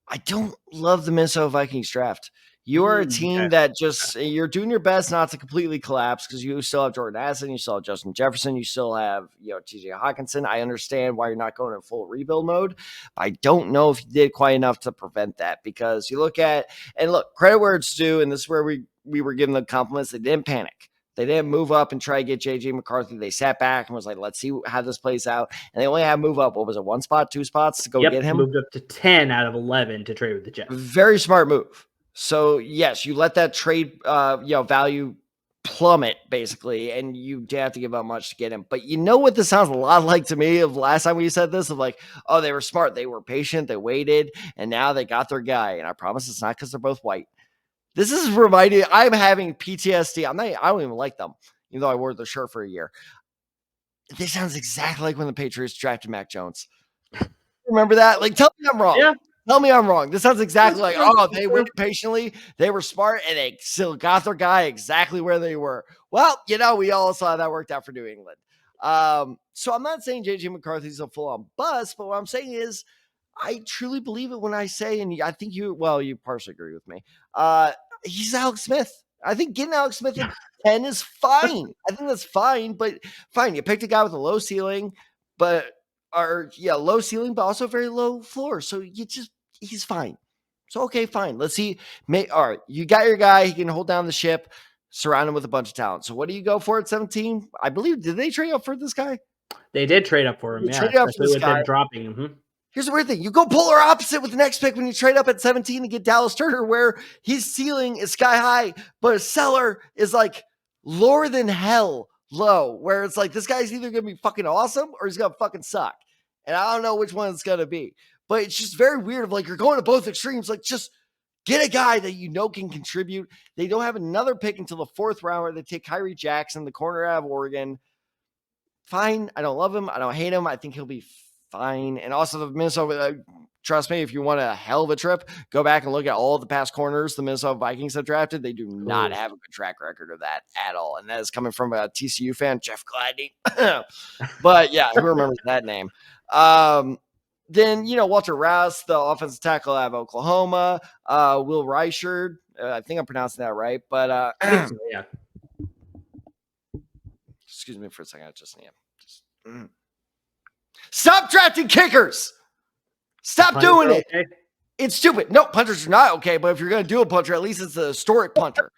Speaker 2: I don't love the Minnesota Vikings draft. You are a team that you're doing your best not to completely collapse because you still have Jordan Addison, you still have Justin Jefferson, you still have TJ Hawkinson. I understand why you're not going in full rebuild mode. But I don't know if you did quite enough to prevent that, because you look, credit where it's due, and this is where we were giving the compliments. They didn't panic. They didn't move up and try to get JJ McCarthy. They sat back and was like, let's see how this plays out. And they only had to move up. What was it? 1 spot, 2 spots to go get him?
Speaker 1: Moved up to 10 out of 11 to trade with the Jets.
Speaker 2: Very smart move. So yes, you let that trade, value plummet basically, and you didn't have to give up much to get him. But you know what this sounds a lot like to me of last time we said this, of like, oh, they were smart. They were patient. They waited, and now they got their guy. And I promise it's not because they're both white. This is reminding. I'm having PTSD. I don't even like them, even though I wore their shirt for a year. This sounds exactly like when the Patriots drafted Mac Jones. Remember that? Like, tell me I'm wrong.
Speaker 1: Yeah.
Speaker 2: Tell me I'm wrong. This sounds exactly like, they waited patiently, they were smart, and they still got their guy exactly where they were. Well, we all saw that worked out for New England. So I'm not saying JJ McCarthy's a full-on bust, but what I'm saying is I truly believe it when I say, and I think you partially agree with me, he's Alex Smith. I think getting Alex Smith at 10 is fine. I think that's fine, but fine. You picked a guy with a low ceiling, low ceiling, but also very low floor. So he's fine. So, okay, fine. Let's see. All right, you got your guy. He can hold down the ship, surround him with a bunch of talent. So what do you go for at 17? I believe, did they trade up for this guy?
Speaker 1: They did trade up for him.
Speaker 2: Trade up for this guy.
Speaker 1: Dropping him. Mm-hmm.
Speaker 2: Here's the weird thing. You go polar opposite with the next pick when you trade up at 17 and get Dallas Turner, where his ceiling is sky high, but his cellar is like lower than hell low, where it's like this guy's either going to be fucking awesome or he's going to fucking suck. And I don't know which one it's going to be. But it's just very weird of like, you're going to both extremes. Like, just get a guy that can contribute. They don't have another pick until the 4th round where they take Kyrie Jackson, the corner out of Oregon. Fine. I don't love him. I don't hate him. I think he'll be fine. And also the Minnesota, trust me, if you want a hell of a trip, go back and look at all the past corners the Minnesota Vikings have drafted. They do not have a good track record of that at all. And that is coming from a TCU fan, Jeff Gladney. But yeah, who remembers that name? Then, Walter Rouse, the offensive tackle out of Oklahoma, Will Reichard. I think I'm pronouncing that right. But
Speaker 1: I think so, yeah.
Speaker 2: Excuse me for a second. I just need Stop drafting kickers. Stop doing it. Okay. It's stupid. No, punters are not okay. But if you're going to do a punter, at least it's a historic punter.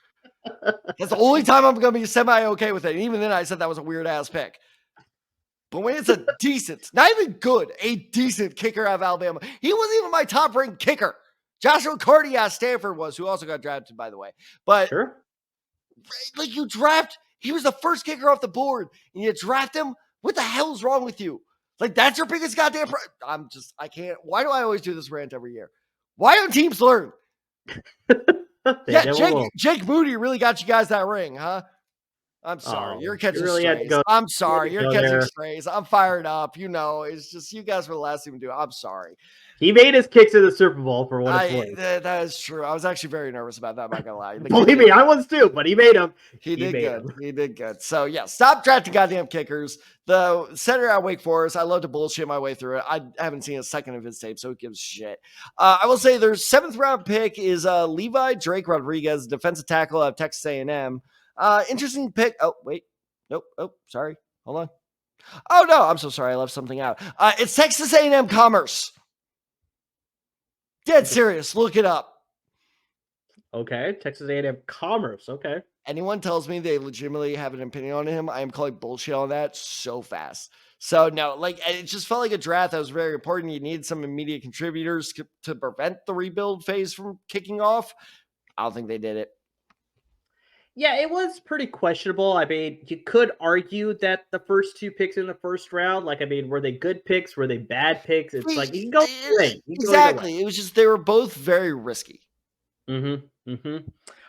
Speaker 2: That's the only time I'm going to be semi-okay with it. And even then, I said that was a weird-ass pick. But when it's a decent, not even good, a decent kicker out of Alabama. He wasn't even my top-ranked kicker. Joshua Carty out of Stanford was, who also got drafted, by the way. But, like, he was the first kicker off the board, and you draft him? What the hell is wrong with you? Like, that's your biggest goddamn I can't. Why do I always do this rant every year? Why don't teams learn? Jake Moody really got you guys that ring, huh? I'm sorry. You're catching strays. I'm sorry. You're catching strays. I'm fired up. It's just you guys were the last team to do it. I'm sorry.
Speaker 1: He made his kicks in the Super Bowl for what it's worth.
Speaker 2: That is true. I was actually very nervous about that. I'm not going to lie.
Speaker 1: Believe me, I was too, but he made them.
Speaker 2: He did good. He did good. So, yeah, stop drafting goddamn kickers. The center at Wake Forest, I love to bullshit my way through it. I haven't seen a second of his tape, so who gives a shit? I will say their 7th round pick is Levi Drake Rodriguez, defensive tackle of Texas A&M. Interesting pick. Oh, wait. Nope. Oh, sorry. Hold on. Oh, no. I'm so sorry. I left something out. It's Texas A&M Commerce. Dead serious. Look it up.
Speaker 1: Okay, Texas A&M Commerce. Okay.
Speaker 2: Anyone tells me they legitimately have an opinion on him, I am calling bullshit on that so fast. So no, like it just felt like a draft that was very important. You need some immediate contributors to prevent the rebuild phase from kicking off. I don't think they did it.
Speaker 1: Yeah, it was pretty questionable. I mean, you could argue that the first 2 picks in the first round, like, I mean, were they good picks? Were they bad picks? It's like you can go either way. You can go either way.
Speaker 2: Exactly. It was just they were both very risky.
Speaker 1: Yeah,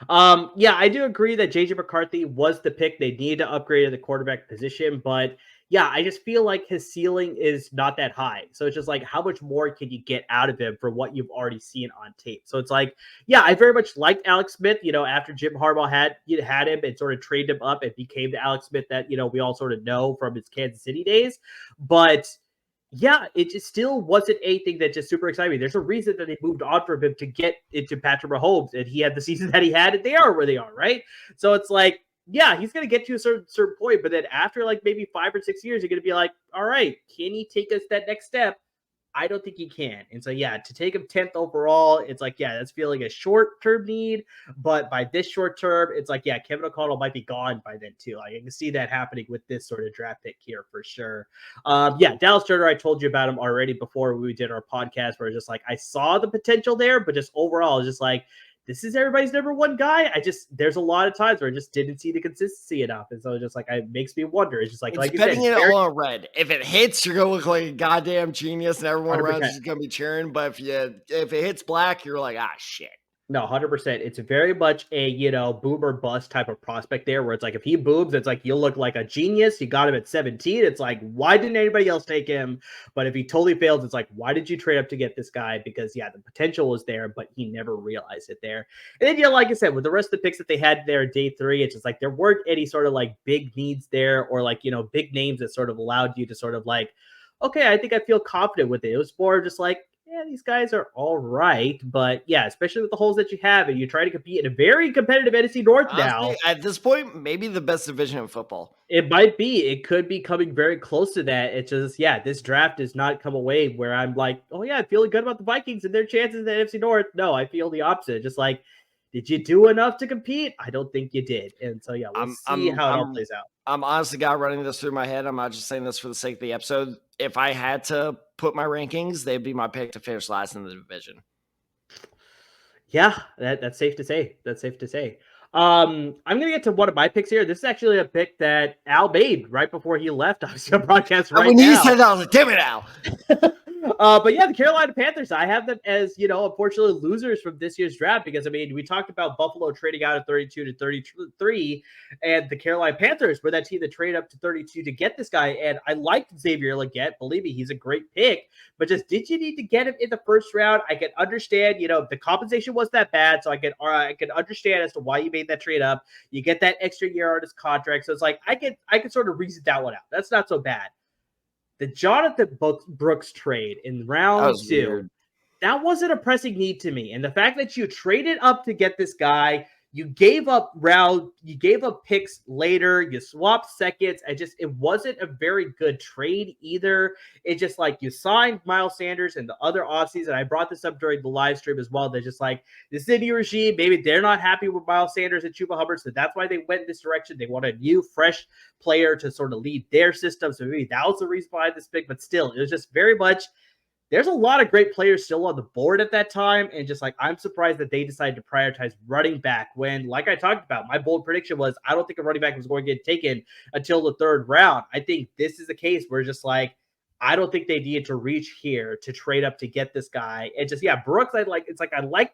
Speaker 1: I do agree that JJ McCarthy was the pick. They need to upgrade at the quarterback position, but yeah, I just feel like his ceiling is not that high. So it's just like, how much more can you get out of him for what you've already seen on tape? So it's like, yeah, I very much liked Alex Smith. After Jim Harbaugh had him and sort of traded him up and became the Alex Smith that we all sort of know from his Kansas City days, but. Yeah, it just still wasn't anything that just super excited me. There's a reason that they moved on from him to get into Patrick Mahomes, and he had the season that he had, and they are where they are, right? So it's like, yeah, he's going to get to a certain point, but then after like maybe 5 or 6 years, you're going to be like, all right, can he take us that next step? I don't think he can. And so, yeah, to take him 10th overall, it's like, yeah, that's feeling a short-term need. But by this short term, it's like, yeah, Kevin O'Connell might be gone by then, too. Like, I can see that happening with this sort of draft pick here for sure. Yeah, Dallas Turner, I told you about him already before we did our podcast, where just like, I saw the potential there, but just overall, just like, this is everybody's number one guy. There's a lot of times where I just didn't see the consistency enough. And so it makes me wonder. It's just like you said,
Speaker 2: betting it all on red. If it hits, you're going to look like a goddamn genius and everyone
Speaker 1: 100%.
Speaker 2: around you is going to be cheering. But if it hits black, you're like, shit.
Speaker 1: No, 100%. It's very much a, boom or bust type of prospect there where it's like, if he booms, it's like, you'll look like a genius. You got him at 17. It's like, why didn't anybody else take him? But if he totally fails, it's like, why did you trade up to get this guy? Because yeah, the potential was there, but he never realized it there. And then, like I said, with the rest of the picks that they had there at day 3, it's just like, there weren't any sort of like big needs there or like, big names that sort of allowed you to sort of like, okay, I think I feel confident with it. It was more just like, yeah, these guys are all right. But yeah, especially with the holes that you have, and you try to compete in a very competitive NFC North. Honestly,
Speaker 2: now. At this point, maybe the best division in football.
Speaker 1: It might be. It could be coming very close to that. It's just, yeah, this draft does not come away where I'm like, oh yeah, I'm feeling good about the Vikings and their chances in the NFC North. No, I feel the opposite. Just like, did you do enough to compete? I don't think you did. And so, yeah, we'll see how it all plays out.
Speaker 2: I'm honestly, God, running this through my head. I'm not just saying this for the sake of the episode. If I had to put my rankings, they'd be my pick to finish last in the division.
Speaker 1: Yeah, that's safe to say. That's safe to say. I'm going to get to one of my picks here. This is actually a pick that Al made right before he left. Obviously, on broadcast right now.
Speaker 2: When you said that, I was like, damn it, Al.
Speaker 1: But yeah, the Carolina Panthers, I have them as, unfortunately losers from this year's draft because, I mean, we talked about Buffalo trading out of 32 to 33, and the Carolina Panthers were that team that traded up to 32 to get this guy. And I liked Xavier Legette. Believe me, he's a great pick. But just, did you need to get him in the first round? I can understand, the compensation was that bad, so I can understand as to why you made that trade up. You get that extra year on his contract. So it's like, I can sort of reason that one out. That's not so bad. The Jonathan Brooks trade in round 2, weird. That wasn't a pressing need to me. And the fact that you traded up to get this guy, you gave up picks later, you swapped seconds. It wasn't a very good trade either. It just like you signed Miles Sanders in the other offseason. I brought this up during the live stream as well. They're just like, this is a new regime. Maybe they're not happy with Miles Sanders and Chuba Hubbard. So that's why they went in this direction. They want a new, fresh player to sort of lead their system. So maybe that was the reason behind this pick. But still, it was just very much, there's a lot of great players still on the board at that time. And just like, I'm surprised that they decided to prioritize running back when, like I talked about, my bold prediction was, I don't think a running back was going to get taken until the 3rd round. I think this is a case where just like, I don't think they needed to reach here to trade up to get this guy. And just, yeah, Brooks, I like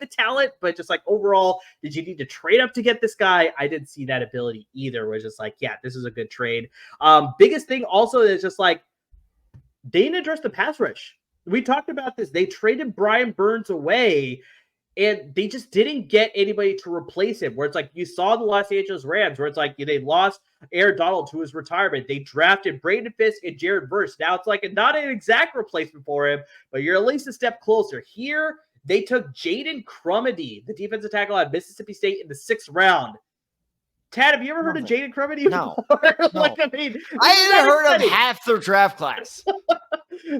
Speaker 1: the talent, but just like overall, did you need to trade up to get this guy? I didn't see that ability either. Where it's just like, yeah, this is a good trade. Biggest thing also is just like, they didn't address the pass rush. We talked about this. They traded Brian Burns away, and they just didn't get anybody to replace him. Where it's like, you saw the Los Angeles Rams, where it's like they lost Aaron Donald to his retirement. They drafted Braden Fisk and Jared Verse. Now it's like not an exact replacement for him, but you're at least a step closer. Here, they took Jaden Crumedy, the defensive tackle at Mississippi State, in the 6th round. Tad, have you ever heard of Jaden Crumedy?
Speaker 2: No.
Speaker 1: Like, I mean,
Speaker 2: I hadn't heard of half their draft class.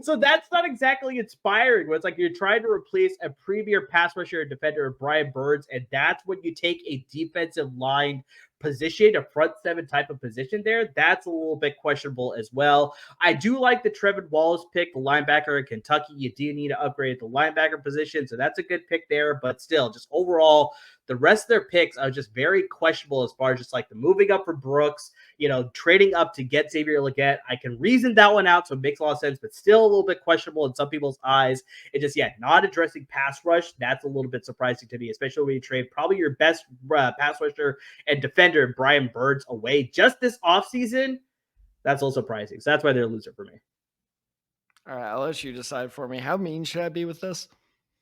Speaker 1: So that's not exactly inspiring. It's like you're trying to replace a premier pass rusher and defender of Brian Burns, and that's when you take a defensive line position, a front seven type of position there. That's a little bit questionable as well. I do like the Trevin Wallace pick, the linebacker in Kentucky. You do need to upgrade the linebacker position, so that's a good pick there. But still, just overall, the rest of their picks are just very questionable as far as just like the moving up for Brooks, trading up to get Xavier Legette. I can reason that one out, so it makes a lot of sense, but still a little bit questionable in some people's eyes. It just, not addressing pass rush. That's a little bit surprising to me, especially when you trade probably your best pass rusher and defender, Brian Burns, away just this offseason. That's also surprising. So that's why they're a loser for me.
Speaker 2: All right, I'll let you decide for me. How mean should I be with this?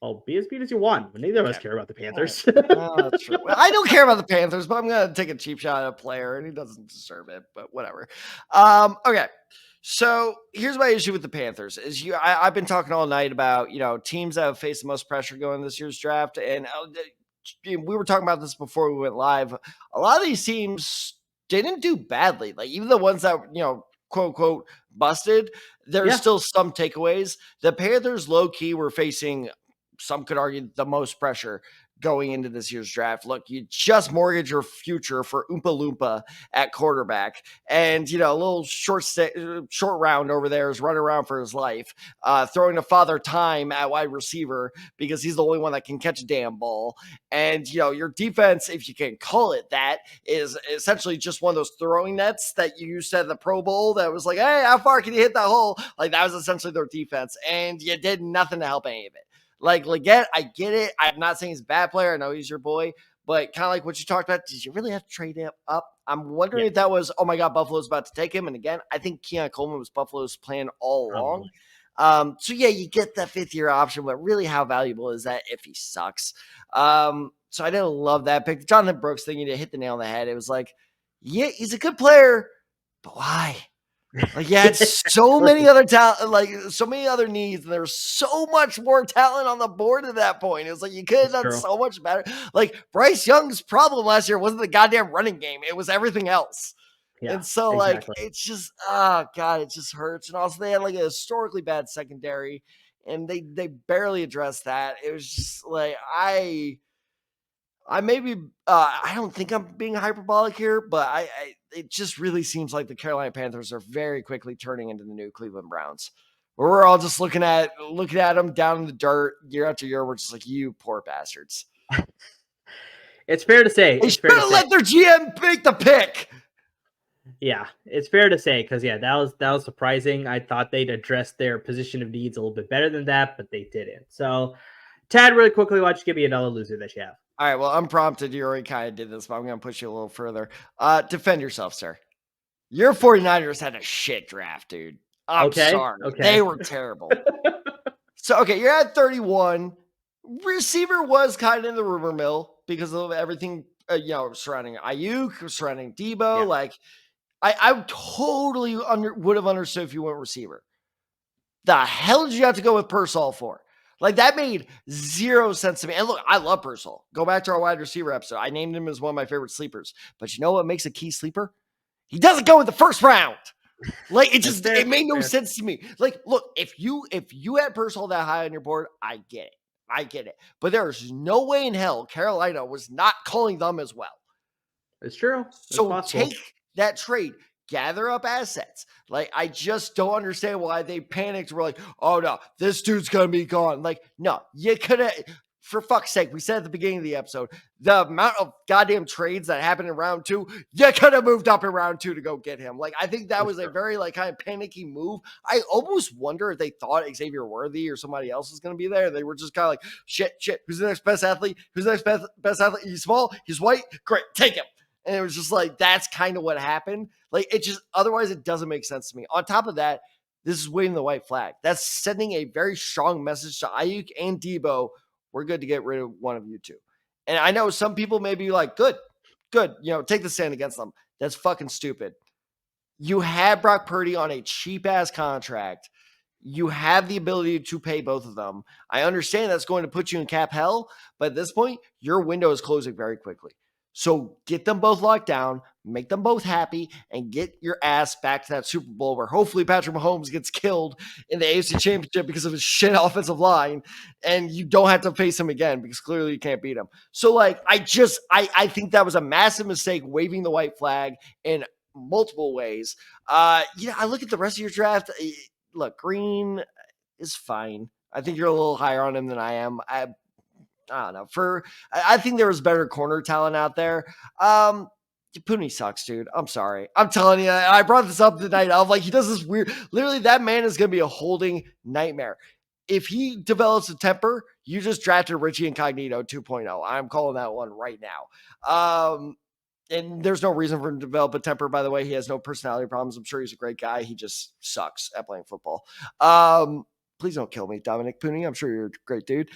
Speaker 1: Well, be as mean as you want. Neither of us care about the Panthers.
Speaker 2: No, that's true. Well, I don't care about the Panthers, but I'm going to take a cheap shot at a player, and he doesn't deserve it, but whatever. Okay. So here's my issue with the Panthers is I've been talking all night about, teams that have faced the most pressure going this year's draft. And we were talking about this before we went live. A lot of these teams didn't do badly. Like even the ones that, quote unquote busted, there's still some takeaways. The Panthers low key were facing, some could argue, the most pressure going into this year's draft. Look, you just mortgage your future for Oompa Loompa at quarterback. And, a little short round over there is running around for his life, throwing to Father Time at wide receiver because he's the only one that can catch a damn ball. And, your defense, if you can call it that, is essentially just one of those throwing nets that you used at the Pro Bowl that was like, hey, how far can you hit that hole? Like that was essentially their defense. And you did nothing to help any of it. Like Legette, I get it. I'm not saying he's a bad player. I know he's your boy, but kind of like what you talked about, did you really have to trade him up? I'm wondering if that was, oh my God, Buffalo's about to take him. And again, I think Keon Coleman was Buffalo's plan all along. So yeah, you get that 5th-year option, but really how valuable is that if he sucks? So I didn't love that pick. The Jonathan Brooks thing, you hit the nail on the head. It was like, yeah, he's a good player, but why? Like you had so many other talent, like so many other needs, and there was so much more talent on the board at that point. It was like you could have done so much better. Like Bryce Young's problem last year wasn't the goddamn running game; it was everything else. Yeah, and so, exactly. Like, it's just, oh God, it just hurts. And also, they had like a historically bad secondary, and they barely addressed that. It was just like I maybe I don't think I'm being hyperbolic here, but it just really seems like the Carolina Panthers are very quickly turning into the new Cleveland Browns, where we're all just looking at them down in the dirt year after year. We're just like, you poor bastards.
Speaker 1: It's fair to say.
Speaker 2: They should have let their GM pick the pick.
Speaker 1: Yeah, it's fair to say because that was surprising. I thought they'd address their position of needs a little bit better than that, but they didn't. So, Tad, really quickly, why don't you give me another loser that you have?
Speaker 2: All right, well, unprompted, you already kind of did this, but I'm going to push you a little further. Defend yourself, sir. Your 49ers had a shit draft, dude. I'm sorry. Okay. They were terrible. So, okay, you're at 31. Receiver was kind of in the rumor mill because of everything, surrounding Ayuk, surrounding Debo. Yeah. Like, I totally would have understood if you went receiver. The hell did you have to go with Pearsall for? Like, that made zero sense to me. And look, I love Pearsall. Go back to our wide receiver episode. I named him as one of my favorite sleepers. But you know what makes a key sleeper? He doesn't go in the first round. Like, it made no sense to me. Like, look, if you had Pearsall that high on your board, I get it. But there's no way in hell Carolina was not calling them as well.
Speaker 1: It's true.
Speaker 2: So take that trade. Gather up assets. Like, I just don't understand why they panicked. We're like, oh no, this dude's going to be gone. Like, no, you could have, for fuck's sake, we said at the beginning of the episode, the amount of goddamn trades that happened in round 2, you could have moved up in round 2 to go get him. Like, I think that was a very, like, kind of panicky move. I almost wonder if they thought Xavier Worthy or somebody else was going to be there. They were just kind of like, shit, who's the next best athlete? Who's the next best athlete? He's small, he's white, great, take him. And it was just like, that's kind of what happened. Like, it just, otherwise it doesn't make sense to me. On top of that, this is waving the white flag. That's sending a very strong message to Ayuk and Debo. We're good to get rid of one of you two. And I know some people may be like, good, take the stand against them. That's fucking stupid. You had Brock Purdy on a cheap ass contract. You have the ability to pay both of them. I understand that's going to put you in cap hell, but at this point, your window is closing very quickly. So get them both locked down, make them both happy, and get your ass back to that Super Bowl where hopefully Patrick Mahomes gets killed in the AFC Championship because of his shit offensive line, and you don't have to face him again because clearly you can't beat him. So, like, I think that was a massive mistake waving the white flag in multiple ways. I look at the rest of your draft. Look, Green is fine. I think you're a little higher on him than I am. I don't know. I think there was better corner talent out there. Pooney sucks, dude. I'm sorry. I'm telling you. I brought this up tonight. I'm like, he does this weird. Literally, that man is going to be a holding nightmare. If he develops a temper, you just drafted Richie Incognito 2.0. I'm calling that one right now. And there's no reason for him to develop a temper, by the way. He has no personality problems. I'm sure he's a great guy. He just sucks at playing football. Please don't kill me, Dominic Pooney. I'm sure you're a great dude.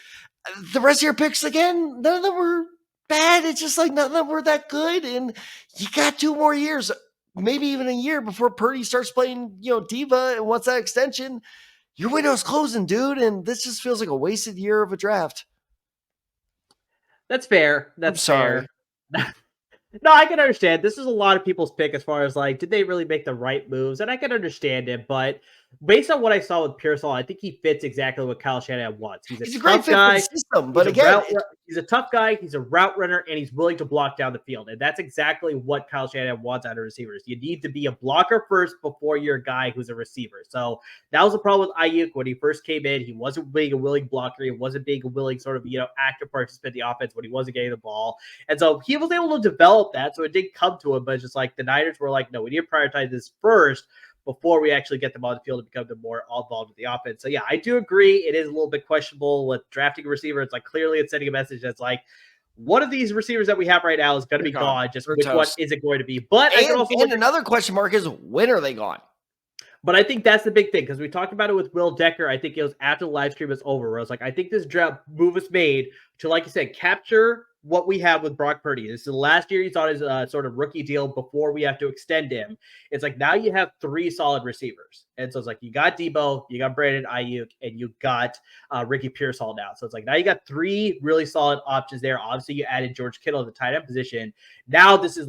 Speaker 2: The rest of your picks, again, none of them were bad. It's just like none of them were that good. And you got 2 more years, maybe even a year before Purdy starts playing, diva and wants that extension. Your window's closing, dude. And this just feels like a wasted year of a draft.
Speaker 1: That's fair.
Speaker 2: I'm sorry.
Speaker 1: Fair. No, I can understand. This is a lot of people's pick as far as like, did they really make the right moves? And I can understand it, but based on what I saw with Pearsall, I think he fits exactly what Kyle Shanahan wants. He's a great fit guy. For the system, but again, he's a tough guy. He's a route runner, and he's willing to block down the field. And that's exactly what Kyle Shanahan wants out of receivers. You need to be a blocker first before you're a guy who's a receiver. So that was the problem with Ayuk when he first came in. He wasn't being a willing blocker. He wasn't being a willing sort of, active participant in the offense when he wasn't getting the ball. And so he was able to develop that. So it did come to him, but it's just like the Niners were like, no, we need to prioritize this first before we actually get them on the field to become the more involved with the offense. So yeah, I do agree. It is a little bit questionable with drafting a receiver. It's like clearly it's sending a message that's like, one of these receivers that we have right now is going to be gone. Just which one is it going to be? But I can also
Speaker 2: another question mark is, when are they gone?
Speaker 1: But I think that's the big thing, because we talked about it with Will Decker. I think it was after the live stream was over, where I was like, I think this draft move was made to, like you said, capture what we have with Brock Purdy. This is the last year he's on his sort of rookie deal before we have to extend him. It's like now you have 3 solid receivers. And so it's like you got Debo, you got Brandon Ayuk, and you got Ricky Pearsall now. So it's like now you got 3 really solid options there. Obviously, you added George Kittle at the tight end position. Now this is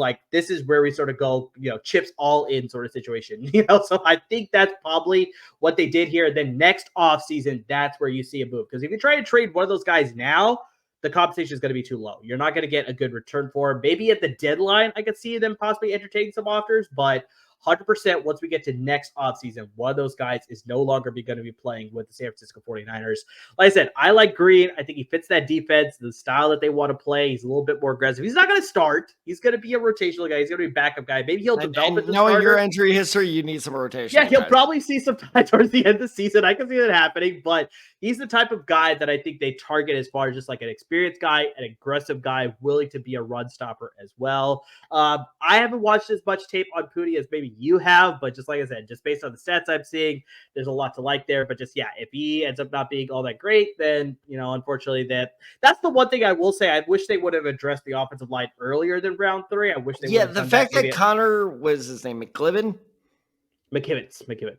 Speaker 1: where we sort of go, chips all in sort of situation. So I think that's probably what they did here. Then next offseason, that's where you see a move. Because if you try to trade one of those guys now, the compensation is going to be too low. You're not going to get a good return for him. Maybe at the deadline, I could see them possibly entertaining some offers, but 100% once we get to next offseason, one of those guys is no longer going to be playing with the San Francisco 49ers. Like I said, I like Green. I think he fits that defense, the style that they want to play. He's a little bit more aggressive. He's not going to start. He's going to be a rotational guy. He's going to be a backup guy. Maybe he'll develop it.
Speaker 2: Knowing your injury history, you need some rotation.
Speaker 1: Yeah, he'll probably see some time towards the end of the season. I can see that happening, but he's the type of guy that I think they target as far as just like an experienced guy, an aggressive guy, willing to be a run stopper as well. I haven't watched as much tape on Pooty as maybe you have, but just like I said, just based on the stats I'm seeing, there's a lot to like there. But just, yeah, if he ends up not being all that great, then, unfortunately that's the one thing I will say. I wish they would have addressed the offensive line earlier than round 3. I wish they would have
Speaker 2: the fact that Connor was his name, McKivitz.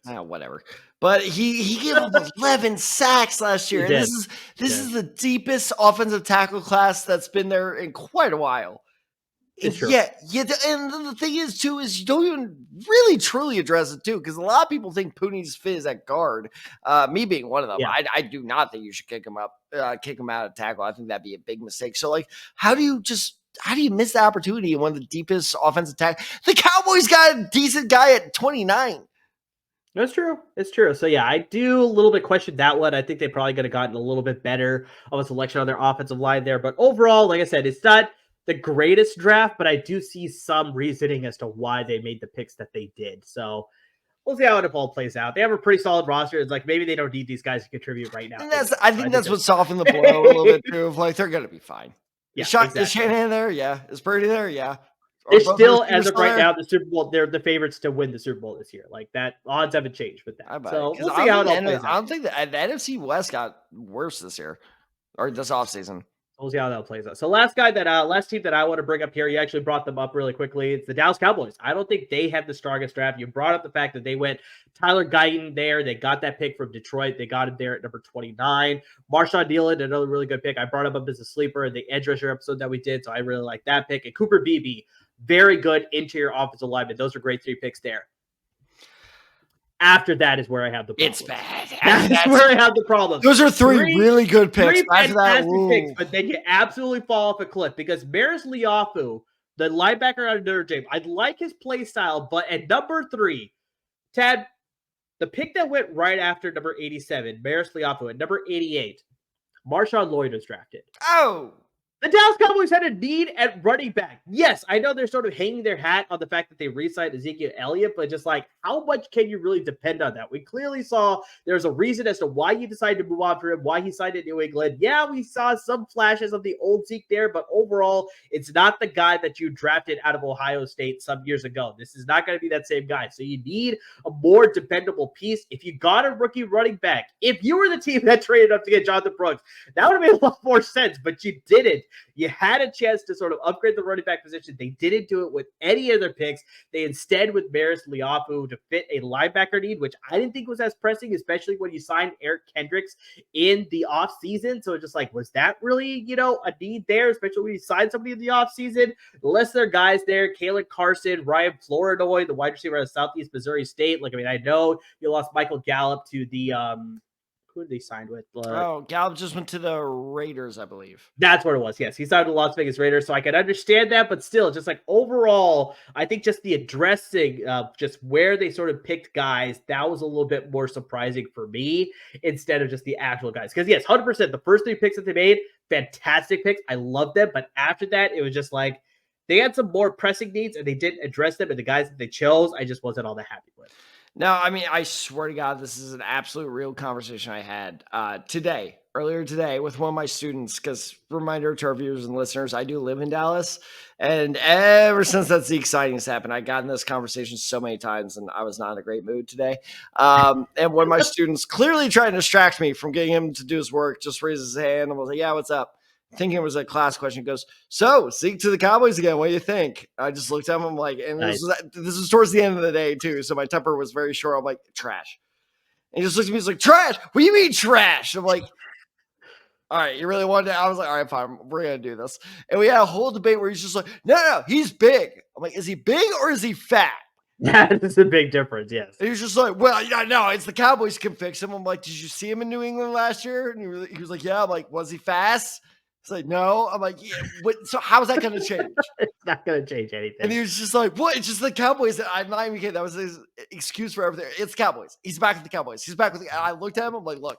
Speaker 1: Oh,
Speaker 2: whatever. But he gave up 11 sacks last year. And this is the deepest offensive tackle class that's been there in quite a while.
Speaker 1: It's true.
Speaker 2: Yeah. And the thing is, too, is you don't even really truly address it, too, because a lot of people think Pooney's fit is at guard. Me being one of them. Yeah. I do not think you should kick him out of tackle. I think that'd be a big mistake. So, like, how do you miss the opportunity in one of the deepest offensive tackles? The Cowboys got a decent guy at 29.
Speaker 1: That's true. It's true. So, yeah, I do a little bit question that one. I think they probably could have gotten a little bit better of a selection on their offensive line there. But overall, like I said, it's not the greatest draft, but I do see some reasoning as to why they made the picks that they did. So we'll see how it all plays out. They have a pretty solid roster. It's like maybe they don't need these guys to contribute right now.
Speaker 2: And I think that's what softened the blow a little bit too. Of like, they're going to be fine.
Speaker 1: Yeah,
Speaker 2: Is Shanahan there? Yeah. Is Purdy there? Yeah.
Speaker 1: They're still, as of right now, the Super Bowl. They're the favorites to win the Super Bowl this year. Like that, odds haven't changed with that. So we'll see how it all plays out.
Speaker 2: I don't think that the NFC West got worse this year or this offseason.
Speaker 1: We'll see how that plays out. So last team that I want to bring up here, you actually brought them up really quickly. It's the Dallas Cowboys. I don't think they have the strongest draft. You brought up the fact that they went Tyler Guyton there. They got that pick from Detroit. They got him there at number 29. Marshawn Dillon, another really good pick. I brought him up as a sleeper in the edge rusher episode that we did, so I really like that pick. And Cooper Beebe, very good interior offensive linemen. Those are great 3 picks there. After that is where I have the problem.
Speaker 2: It's bad.
Speaker 1: That's where I have the problem.
Speaker 2: Those are three really good picks.
Speaker 1: 3 fantastic picks, but then you absolutely fall off a cliff because Maris Liafu, the linebacker out of Notre Dame, I like his play style, but at number 3, Tad, the pick that went right after number 87, Maris Liafu, at number 88, Marshawn Lloyd was drafted.
Speaker 2: Oh.
Speaker 1: The Dallas Cowboys had a need at running back. Yes, I know they're sort of hanging their hat on the fact that they re-signed Ezekiel Elliott, but just like, how much can you really depend on that? We clearly saw there's a reason as to why you decided to move on for him, why he signed in New England. Yeah, we saw some flashes of the old Zeke there, but overall, it's not the guy that you drafted out of Ohio State some years ago. This is not going to be that same guy. So you need a more dependable piece. If you got a rookie running back, if you were the team that traded up to get Jonathan Brooks, that would have made a lot more sense, but you didn't. You had a chance to sort of upgrade the running back position. They didn't do it with any other picks. They instead with Maris Liafu to fit a linebacker need, which I didn't think was as pressing, especially when you signed Eric Kendricks in the offseason. So it's just like, was that really, a need there, especially when you signed somebody in the offseason? The less there are guys there, Kalen Carson, Ryan Flournoy, the wide receiver out of Southeast Missouri State. I know you lost Michael Gallup to the who did they sign with?
Speaker 2: Gallup just went to the Raiders, I believe.
Speaker 1: That's what it was. Yes, he signed with the Las Vegas Raiders, so I can understand that. But still, just like overall, I think just the addressing of just where they sort of picked guys, that was a little bit more surprising for me instead of just the actual guys. Because yes, 100%, the first 3 picks that they made, fantastic picks. I love them. But after that, it was just like they had some more pressing needs and they didn't address them. And the guys that they chose, I just wasn't all that happy with.
Speaker 2: No, I mean, I swear to God, this is an absolute real conversation I had earlier today with one of my students, because reminder to our viewers and listeners, I do live in Dallas. And ever since that Zeke sightings happened, I got in this conversation so many times and I was not in a great mood today. And one of my students clearly trying to distract me from getting him to do his work, just raises his hand and was like, yeah, what's up? Thinking it was a class question, goes, so Zeke to the Cowboys again. What do you think? I just looked at him. I'm like, and
Speaker 1: nice.
Speaker 2: This was towards the end of the day too. So my temper was very short. I'm like, trash. And he just looked at me. He's like, trash. What do you mean trash? I'm like, all right, you really wanted to? I was like, all right, fine. We're going to do this. And we had a whole debate where he's just like, no, he's big. I'm like, is he big or is he fat?
Speaker 1: That is a big difference, yes.
Speaker 2: And he was just like, well, no, it's the Cowboys can fix him. I'm like, did you see him in New England last year? And he was like, yeah. I'm like, was he fast? It's like, no. I'm like, yeah. So how's that going to change?
Speaker 1: It's not going to change anything.
Speaker 2: And he was just like, what? It's just the Cowboys. I'm not even kidding. That was his excuse for everything. It's Cowboys. He's back with the Cowboys. He's back with the. And I looked at him. I'm like, look,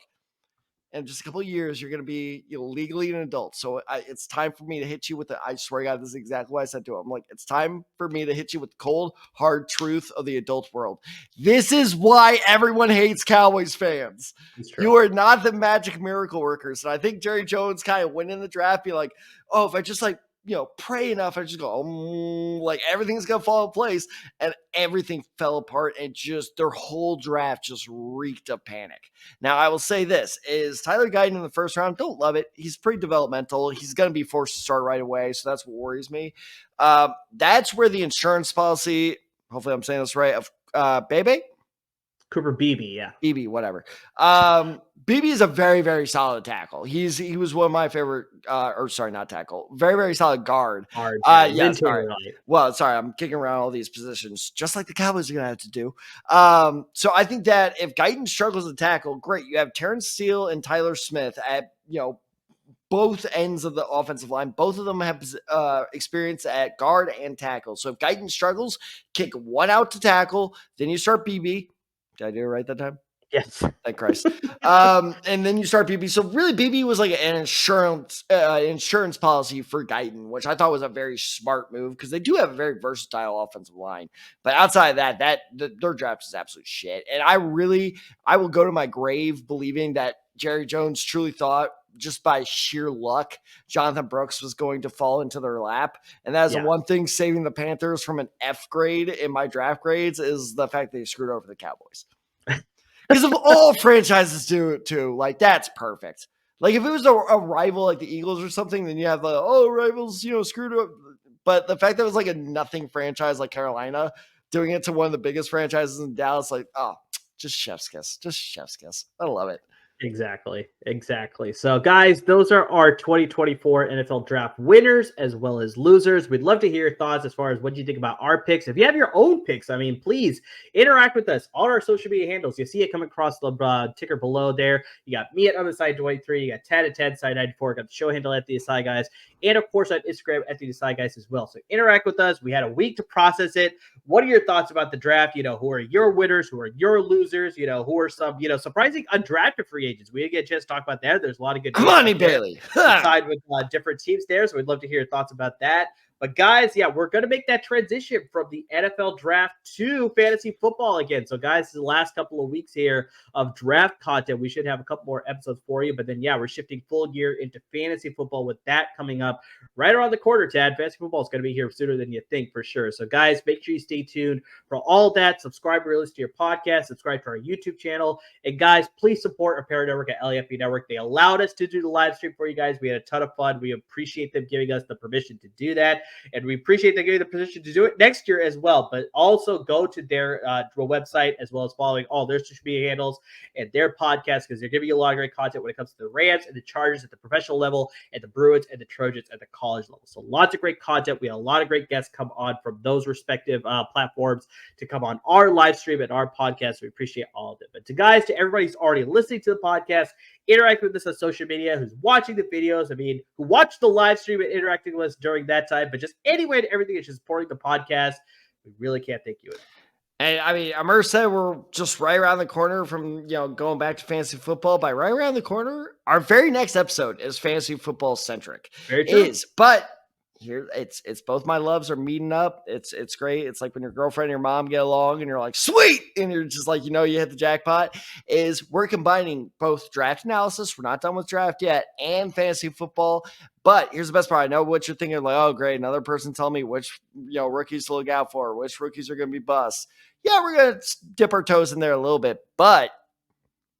Speaker 2: in just a couple of years, you're going to be legally an adult. So it's time for me to hit you with I swear to God, this is exactly what I said to him. I'm like, it's time for me to hit you with the cold, hard truth of the adult world. This is why everyone hates Cowboys fans. You are not the magic miracle workers. And I think Jerry Jones kind of went in the draft, be like, oh, if I just pray enough, I just go, like everything's going to fall in place. And everything fell apart and just their whole draft just reeked of panic. Now, I will say this is Tyler Guyton in the first round. Don't love it. He's pretty developmental. He's going to be forced to start right away. So that's what worries me. That's where the insurance policy, hopefully I'm saying this right, of Bebe?
Speaker 1: Cooper Beebe, yeah.
Speaker 2: Beebe, whatever. Beebe is a very, very solid tackle. He was one of my favorite, not tackle. Very, very solid guard.
Speaker 1: Yeah,
Speaker 2: sorry. Well, sorry, I'm kicking around all these positions, just like the Cowboys are going to have to do. So I think that if Guyton struggles to tackle, great. You have Terrence Steele and Tyler Smith at, both ends of the offensive line. Both of them have experience at guard and tackle. So if Guyton struggles, kick one out to tackle, then you start Beebe. Did I do it right that time?
Speaker 1: Yes.
Speaker 2: Thank Christ. And then you start BB. So really, BB was like an insurance policy for Guyton, which I thought was a very smart move because they do have a very versatile offensive line. But outside of that, their draft is absolute shit. And I will go to my grave believing that Jerry Jones truly thought just by sheer luck, Jonathan Brooks was going to fall into their lap. And that is the one thing saving the Panthers from an F grade in my draft grades is the fact that they screwed over the Cowboys. Because of all franchises do it too. Like, that's perfect. Like, if it was a rival like the Eagles or something, then you have rivals, screwed up. But the fact that it was like a nothing franchise like Carolina doing it to one of the biggest franchises in Dallas, like, oh, just chef's kiss. Just chef's kiss. I love it.
Speaker 1: Exactly. So, guys, those are our 2024 NFL Draft winners as well as losers. We'd love to hear your thoughts as far as what you think about our picks. If you have your own picks, I mean, please interact with us on our social media handles. You see it come across the ticker below there. You got me at on the side 23. You got Tad at Tad side 94. Got the show handle at the Aside Guys, and of course on Instagram at the Aside Guys as well. So interact with us. We had a week to process it. What are your thoughts about the draft? Who are your winners? Who are your losers? Who are some surprising undrafted free agents? We didn't get a chance to talk about that. There's a lot of good.
Speaker 2: Come on, Bailey.
Speaker 1: Side with different teams there, so we'd love to hear your thoughts about that. But guys, we're going to make that transition from the NFL draft to fantasy football again. So guys, this is the last couple of weeks here of draft content. We should have a couple more episodes for you. But then, we're shifting full gear into fantasy football with that coming up right around the corner, Tad. Fantasy football is going to be here sooner than you think for sure. So guys, make sure you stay tuned for all of that. Subscribe or listen to your podcast. Subscribe to our YouTube channel. And guys, please support our parent network at LAFB Network. They allowed us to do the live stream for you guys. We had a ton of fun. We appreciate them giving us the permission to do that. And we appreciate them giving the position to do it next year as well. But also go to their website as well as following all their social media handles and their podcasts, because they're giving you a lot of great content when it comes to the Rams and the Chargers at the professional level, and the Bruins and the Trojans at the college level. So lots of great content. We had a lot of great guests come on from those respective platforms to come on our live stream and our podcast. We appreciate all of it. But to everybody who's already listening to the podcast, interact with us on social media, who's watching the videos, who watched the live stream and interacting with us during that time, but just anyway and everything that's just supporting the podcast, we really can't thank you enough.
Speaker 2: And Amir said we're just right around the corner from, going back to fantasy football. By right around the corner, our very next episode is fantasy football centric.
Speaker 1: Very true.
Speaker 2: But here it's both my loves are meeting up. It's great. It's like when your girlfriend and your mom get along and you're like, sweet, and you're just like, you hit the jackpot. We're combining both draft analysis, we're not done with draft yet, and fantasy football. But here's the best part. I know what you're thinking, like, oh great, another person tell me which rookies to look out for, which rookies are going to be busts. Yeah, we're going to dip our toes in there a little bit, but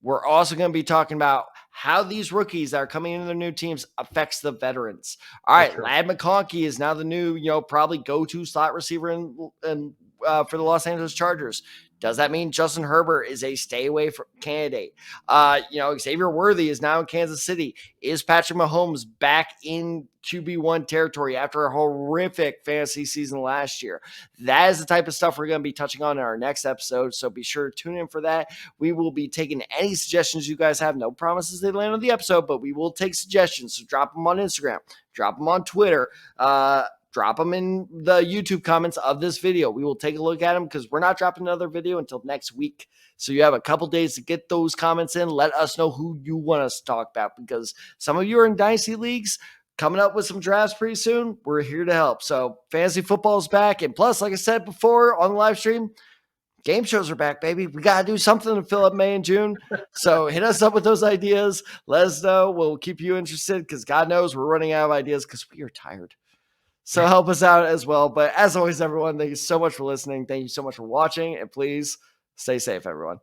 Speaker 2: we're also going to be talking about how these rookies that are coming into their new teams affects the veterans. All right, Ladd McConkey is now the new, probably go-to slot receiver in for the Los Angeles Chargers. Does that mean Justin Herbert is a stay-away candidate? Xavier Worthy is now in Kansas City. Is Patrick Mahomes back in QB1 territory after a horrific fantasy season last year? That is the type of stuff we're going to be touching on in our next episode, so be sure to tune in for that. We will be taking any suggestions you guys have. No promises they land on the episode, but we will take suggestions, so drop them on Instagram, drop them on Twitter, drop them in the YouTube comments of this video. We will take a look at them because we're not dropping another video until next week. So you have a couple days to get those comments in. Let us know who you want us to talk about, because some of you are in dynasty leagues coming up with some drafts pretty soon. We're here to help. So fantasy football is back. And plus, like I said before on the live stream, game shows are back, baby. We got to do something to fill up May and June. So hit us up with those ideas. Let us know. We'll keep you interested, because God knows we're running out of ideas because we are tired. So help us out as well. But as always, everyone, thank you so much for listening. Thank you so much for watching. And please stay safe, everyone.